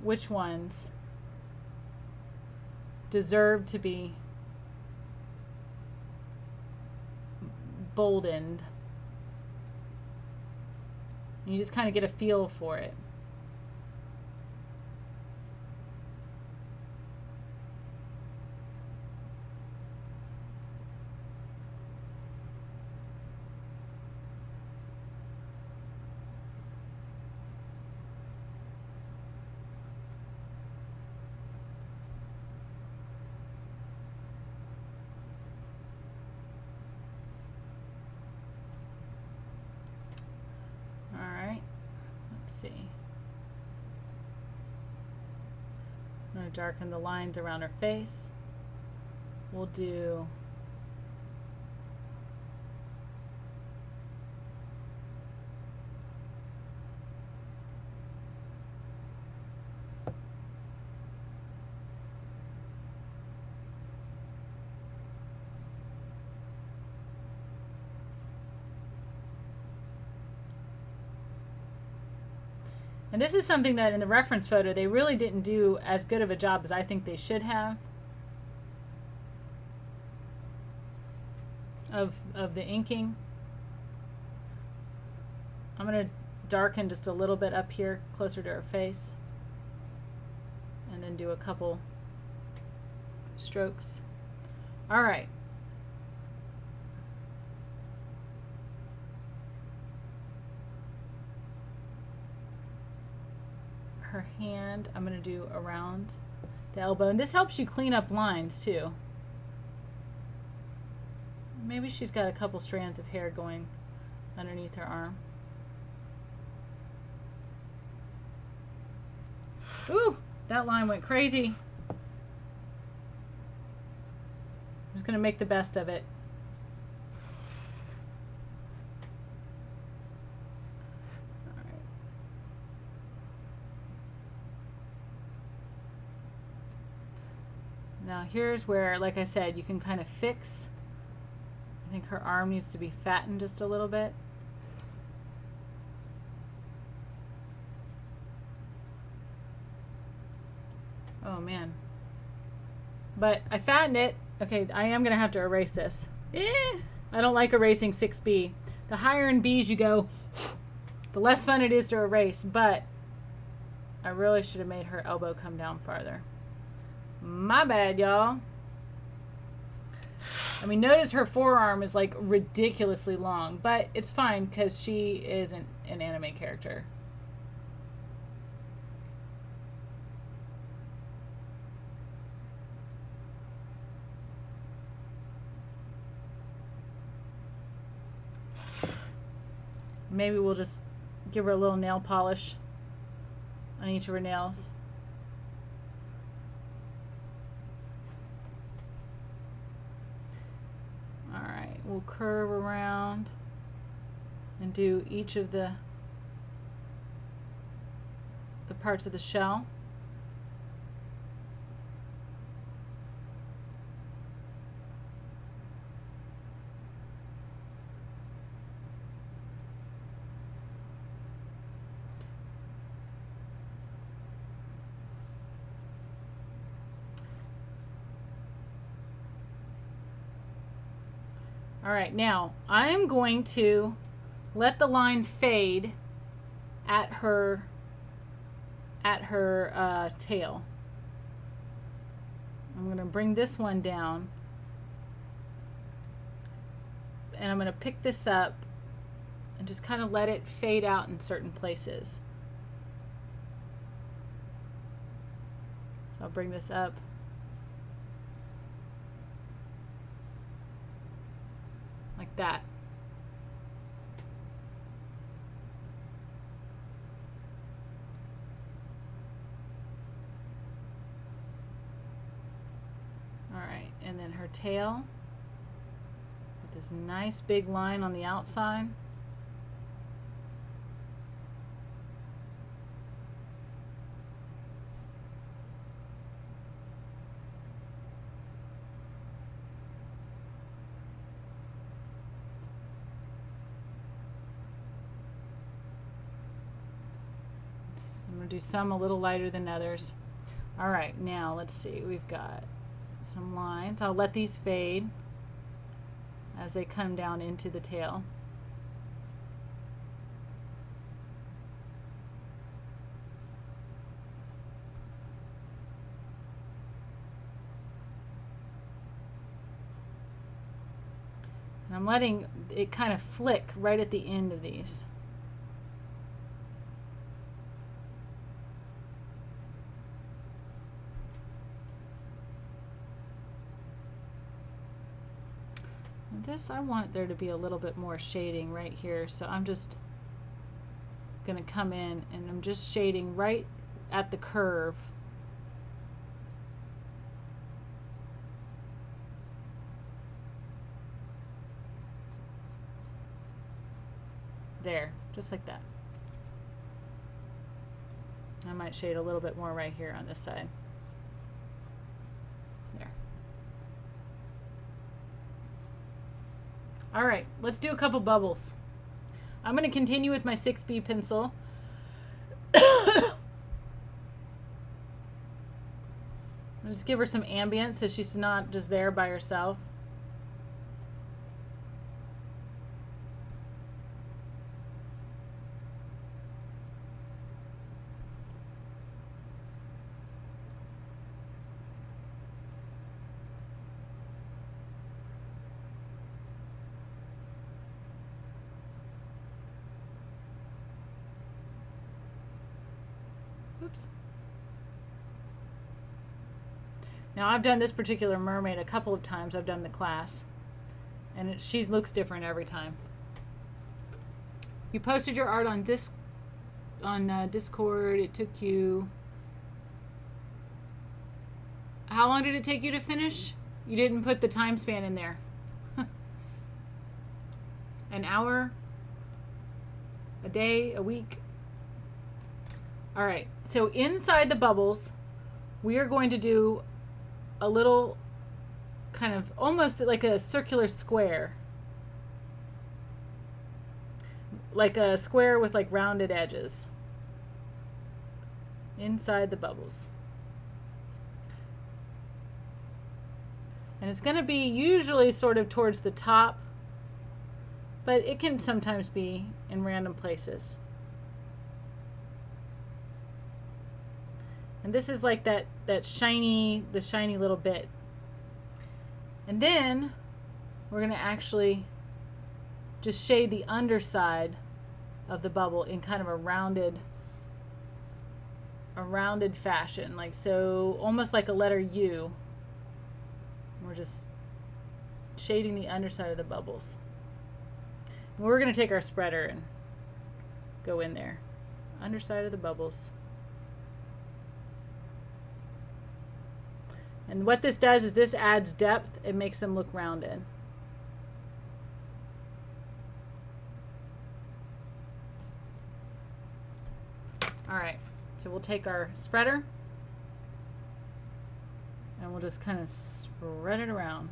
which ones deserve to be boldened. And you just kind of get a feel for it. See. I'm going to darken the lines around her face. We'll do and this is something that in the reference photo they really didn't do as good of a job as I think they should have of the inking. I'm going to darken just a little bit up here closer to her face and then do a couple strokes. All right. Her hand, I'm going to do around the elbow. And this helps you clean up lines too. Maybe she's got a couple strands of hair going underneath her arm. Ooh, that line went crazy. I'm just going to make the best of it. Now here's where, like I said, you can kind of fix. I think her arm needs to be fattened just a little bit. Oh man. But I fattened it. Okay, I am going to have to erase this. I don't like erasing 6B. The higher in B's you go, the less fun it is to erase. But I really should have made her elbow come down farther. My bad, y'all. I mean, notice her forearm is like ridiculously long, but it's fine because she isn't an anime character. Maybe we'll just give her a little nail polish on each of her nails. Alright, we'll curve around and do each of the parts of the shell. All right, now I am going to let the line fade at her tail. I'm going to bring this one down, and I'm going to pick this up and just kind of let it fade out in certain places. So I'll bring this up. Like that. All right, and then her tail with this nice big line on the outside. I'm going to do some a little lighter than others. All right, now let's see. We've got some lines. I'll let these fade as they come down into the tail. And I'm letting it kind of flick right at the end of these. This, I want there to be a little bit more shading right here, so I'm just going to come in and I'm just shading right at the curve. There, just like that. I might shade a little bit more right here on this side. There. All right, let's do a couple bubbles. I'm going to continue with my 6B pencil. I'll just give her some ambience so she's not just there by herself. Oops. Now I've done this particular mermaid a couple of times. I've done the class, and she looks different every time. You posted your art on Discord. It took you. How long did it take you to finish? You didn't put the time span in there. An hour? A day? A week? All right, so inside the bubbles, we are going to do a little kind of almost like a circular square. Like a square with like rounded edges. Inside the bubbles. And it's going to be usually sort of towards the top, but it can sometimes be in random places. And this is like the shiny little bit. And then we're going to actually just shade the underside of the bubble in kind of a rounded fashion, like so, almost like a letter U. We're just shading the underside of the bubbles. And we're going to take our spreader and go in there. Underside of the bubbles. And what this does is this adds depth. It makes them look rounded. All right, so we'll take our spreader and we'll just kind of spread it around.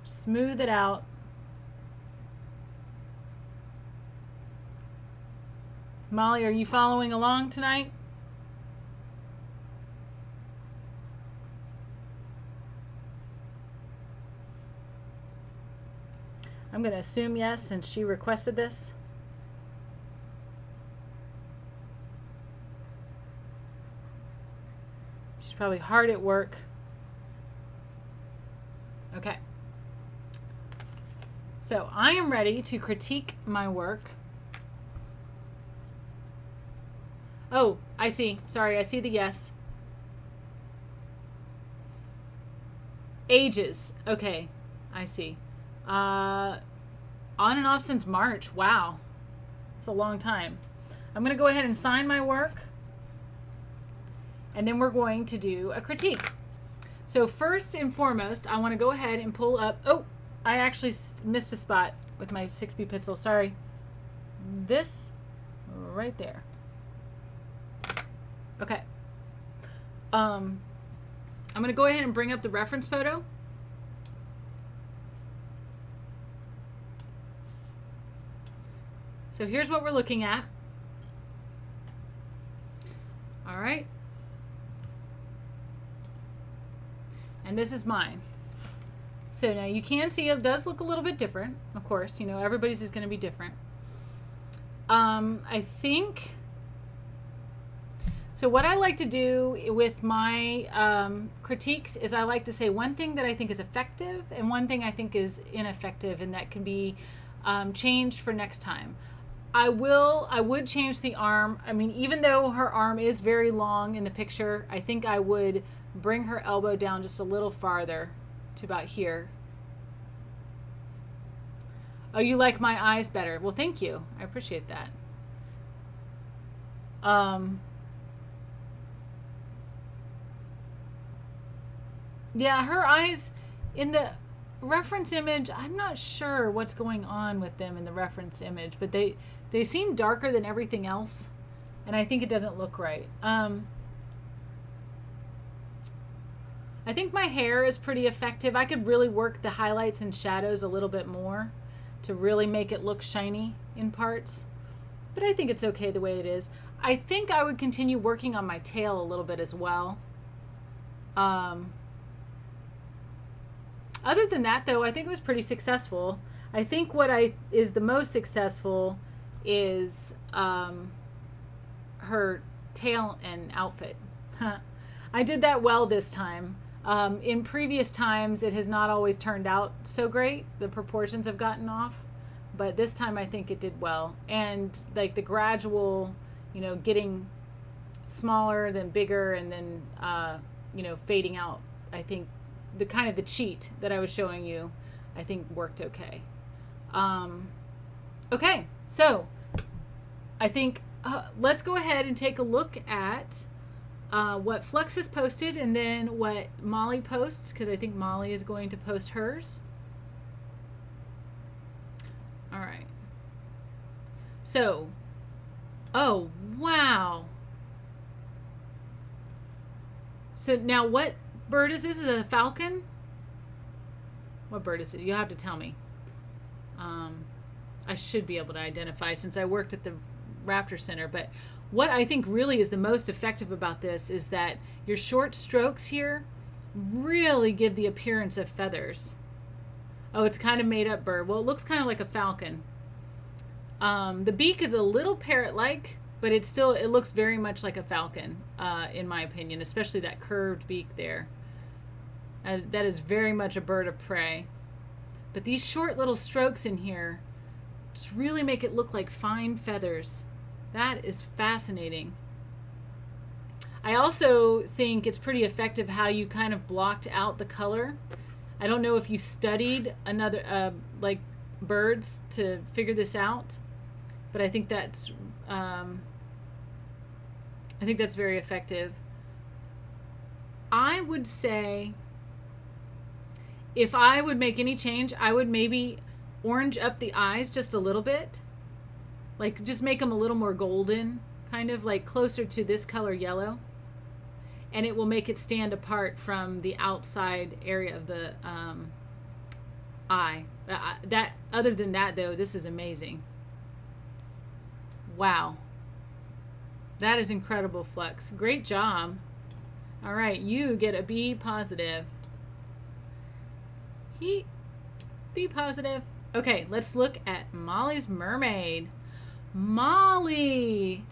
Smooth it out. Molly, are you following along tonight? I'm going to assume yes, since she requested this. She's probably hard at work. Okay. So I am ready to critique my work. Oh, I see. Sorry, I see the yes. Ages. Okay, I see. On and off since March. Wow. It's a long time. I'm going to go ahead and sign my work. And then we're going to do a critique. So first and foremost, I want to go ahead and pull up. Oh, I actually missed a spot with my 6B pencil. Sorry. This right there. Okay. I'm going to go ahead and bring up the reference photo. So here's what we're looking at. All right. And this is mine. So now you can see it does look a little bit different. Of course, you know, everybody's is going to be different. I think... So what I like to do with my critiques is I like to say one thing that I think is effective and one thing I think is ineffective, and that can be changed for next time. I would change the arm. I mean, even though her arm is very long in the picture, I think I would bring her elbow down just a little farther to about here. Oh, you like my eyes better. Well, thank you. I appreciate that. Yeah, her eyes in the reference image, I'm not sure what's going on with them in the reference image, but they seem darker than everything else, and I think it doesn't look right. I think my hair is pretty effective. I could really work the highlights and shadows a little bit more to really make it look shiny in parts, but I think it's okay the way it is. I think I would continue working on my tail a little bit as well. Other than that, though, I think it was pretty successful. I think what is the most successful is her tail and outfit. I did that well this time. In previous times, it has not always turned out so great. The proportions have gotten off. But this time, I think it did well. And like the gradual, you know, getting smaller, then bigger, and then, you know, fading out, I think the kind of the cheat that I was showing you, I think worked okay. Okay, so I think let's go ahead and take a look at what Flux has posted and then what Molly posts, because I think Molly is going to post hers. All right. So, oh, wow. So now what bird is this? Is it a falcon? What bird is it? You have to tell me. I should be able to identify since I worked at the Raptor Center, but what I think really is the most effective about this is that your short strokes here really give the appearance of feathers. Oh, it's kind of made up bird. Well, it looks kind of like a falcon. The beak is a little parrot-like, but it looks very much like a falcon, in my opinion, especially that curved beak there. That is very much a bird of prey. But these short little strokes in here just really make it look like fine feathers. That is fascinating. I also think it's pretty effective how you kind of blocked out the color. I don't know if you studied another like birds to figure this out, but I think that's very effective. I would say if I would make any change, I would maybe orange up the eyes just a little bit. Like just make them a little more golden, kind of like closer to this color yellow. And it will make it stand apart from the outside area of the eye. Other than that, though, this is amazing. Wow. That is incredible, Flux. Great job. All right, you get a B positive. B positive. Okay, let's look at Molly's mermaid. Molly,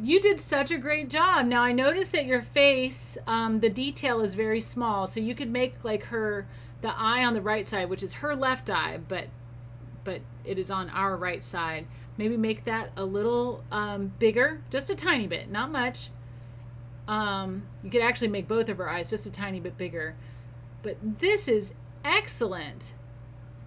you did such a great job. Now I noticed that your face, the detail is very small, so you could make like the eye on the right side, which is her left eye, but it is on our right side. Maybe make that a little bigger, just a tiny bit, not much. You could actually make both of her eyes just a tiny bit bigger. But this is excellent.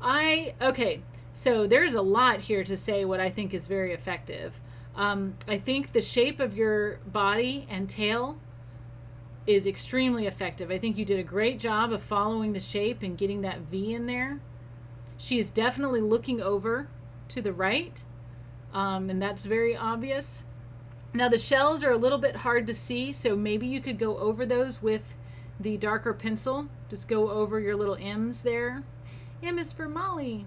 Okay, so there's a lot here to say what I think is very effective. I think the shape of your body and tail is extremely effective. I think you did a great job of following the shape and getting that V in there. She is definitely looking over to the right, and that's very obvious. Now the shells are a little bit hard to see, so maybe you could go over those with the darker pencil. Just go over your little M's there. M is for Molly.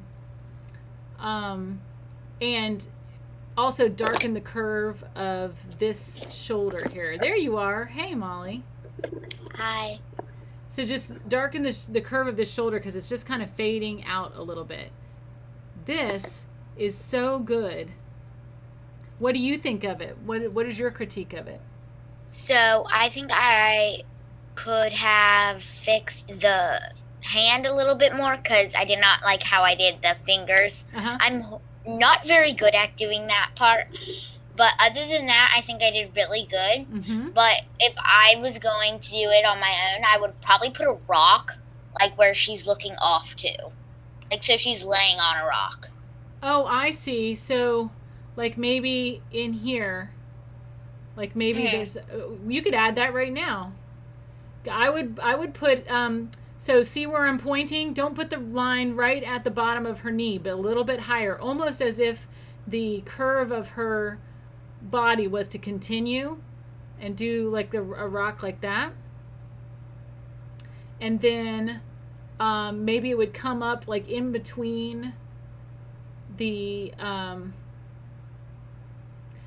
And also darken the curve of this shoulder here. There you are. Hey, Molly. Hi. So just darken the curve of this shoulder because it's just kind of fading out a little bit. This is so good. What do you think of it? What is your critique of it? So I think I could have fixed the hand a little bit more because I did not like how I did the fingers. I'm not very good at doing that part. But other than that, I think I did really good. But if I was going to do it on my own, I would probably put a rock, like where she's looking off to. Like, so she's laying on a rock. Oh, I see. So, like maybe in here, like maybe there's, you could add that right now. I would put, so see where I'm pointing? Don't put the line right at the bottom of her knee, but a little bit higher, almost as if the curve of her body was to continue and do like a rock like that. And then maybe it would come up like in between the,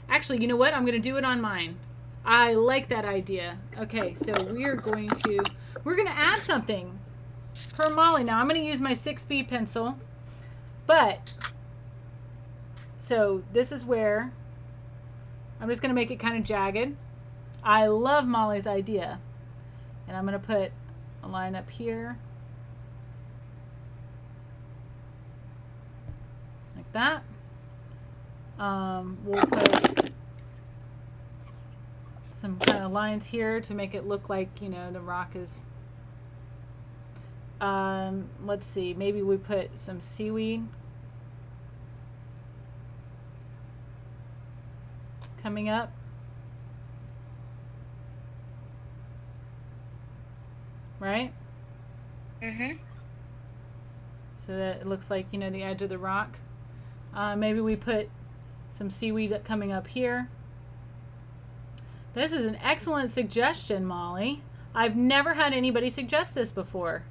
actually, you know what? I'm going to do it on mine. I like that idea. Okay, so we're going to add something for Molly. Now I'm going to use my 6B pencil, but so this is where I'm just going to make it kind of jagged. I love Molly's idea, and I'm going to put a line up here like that. We'll put some kind of lines here to make it look like, you know, the rock is, let's see, maybe we put some seaweed coming up. Right? So that it looks like, you know, the edge of the rock. Maybe we put some seaweed coming up here. This is an excellent suggestion, Molly. I've never had anybody suggest this before.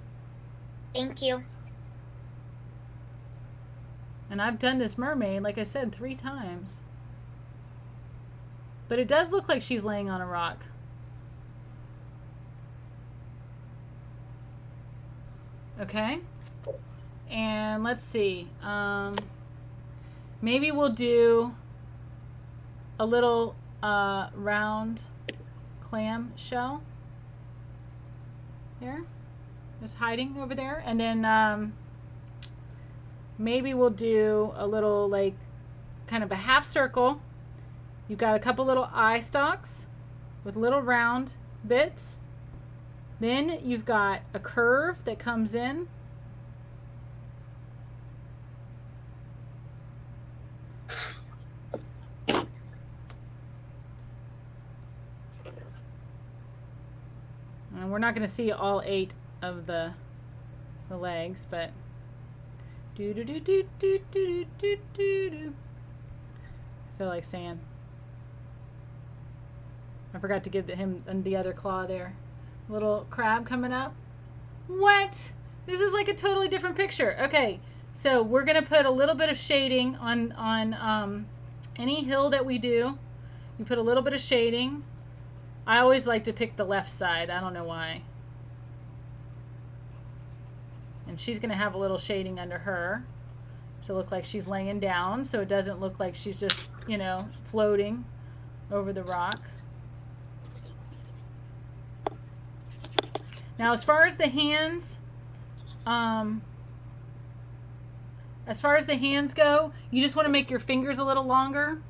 Thank you. And I've done this mermaid, like I said, 3 times. But it does look like she's laying on a rock. Okay. And let's see. Maybe we'll do a little round clam shell. There. Just hiding over there. And then maybe we'll do a little, like, kind of a half circle. You've got a couple little eye stalks with little round bits. Then you've got a curve that comes in. And we're not going to see all 8 of the legs, but do do do do do do do do do. I feel like saying. I forgot to give him the other claw there. Little crab coming up. What? This is like a totally different picture. Okay, so we're gonna put a little bit of shading on any hill that we do. You put a little bit of shading. I always like to pick the left side. I don't know why. And she's gonna have a little shading under her to look like she's laying down, so it doesn't look like she's just, you know, floating over the rock. Now, as far as the hands go, you just want to make your fingers a little longer.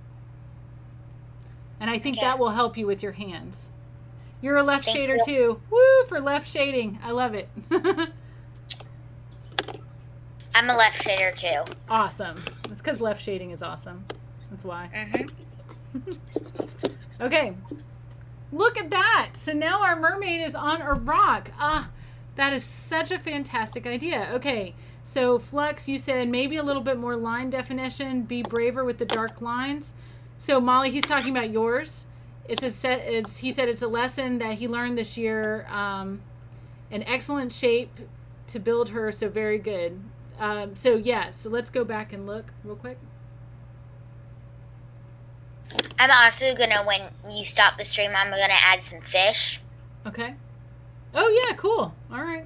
And I think that will help you with your hands. You're a left shader too. Woo, for left shading. I love it. I'm a left shader too. Awesome. It's because left shading is awesome. That's why. Mm-hmm. Okay. Look at that. So now our mermaid is on a rock. Ah, that is such a fantastic idea. Okay, so Flux, you said maybe a little bit more line definition, be braver with the dark lines. So Molly, he's talking about yours. It's he said it's a lesson that he learned this year. An excellent shape to build her, so very good. So let's go back and look real quick. I'm also gonna, when you stop the stream, I'm gonna add some fish. Okay. Oh yeah, cool. All right.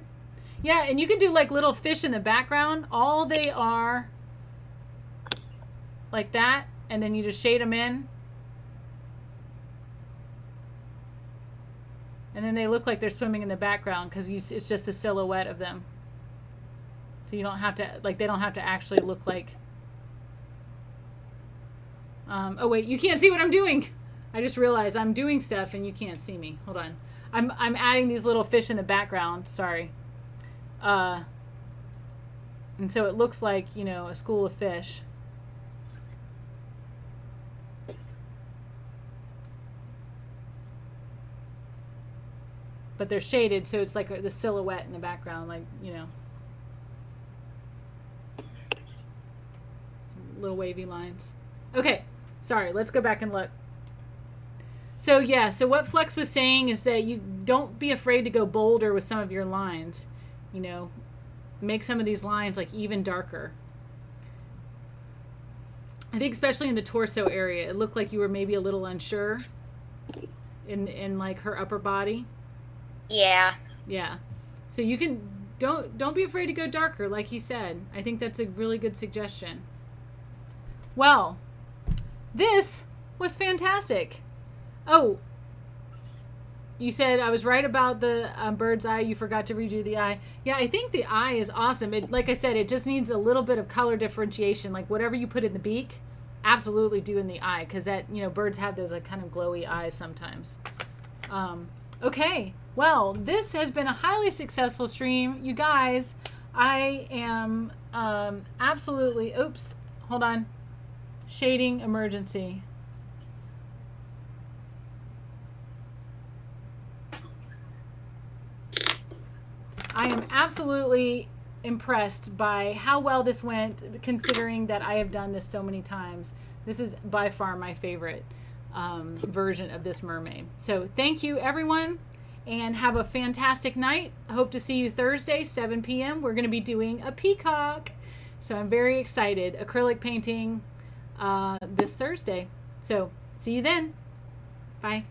Yeah, and you can do like little fish in the background. All they are like that, and then you just shade them in. And then they look like they're swimming in the background because it's just a silhouette of them. So you don't have to, like, they don't have to actually look like... oh wait, you can't see what I'm doing. I just realized I'm doing stuff and you can't see me. Hold on. I'm adding these little fish in the background. Sorry. And so it looks like, you know, a school of fish. But they're shaded, so it's like the silhouette in the background, like, you know. Little wavy lines. Okay. Sorry, let's go back and look. So yeah, so what Flex was saying is that you don't be afraid to go bolder with some of your lines. You know, make some of these lines like even darker. I think especially in the torso area, it looked like you were maybe a little unsure in like her upper body. Yeah. Yeah. So you can don't be afraid to go darker, like he said. I think that's a really good suggestion. Well, this was fantastic. Oh, you said I was right about the bird's eye. You forgot to redo the eye. Yeah, I think the eye is awesome. It, like I said, it just needs a little bit of color differentiation. Like whatever you put in the beak, absolutely do in the eye, because that, you know, birds have those like kind of glowy eyes sometimes. Okay, well, this has been a highly successful stream, you guys. I am absolutely. Oops, hold on. Shading emergency. I am absolutely impressed by how well this went, considering that I have done this so many times. This is by far my favorite version of this mermaid. So thank you, everyone, and have a fantastic night. I hope to see you Thursday, 7 p.m. We're going to be doing a peacock. So I'm very excited. Acrylic painting this Thursday. So see you then. Bye.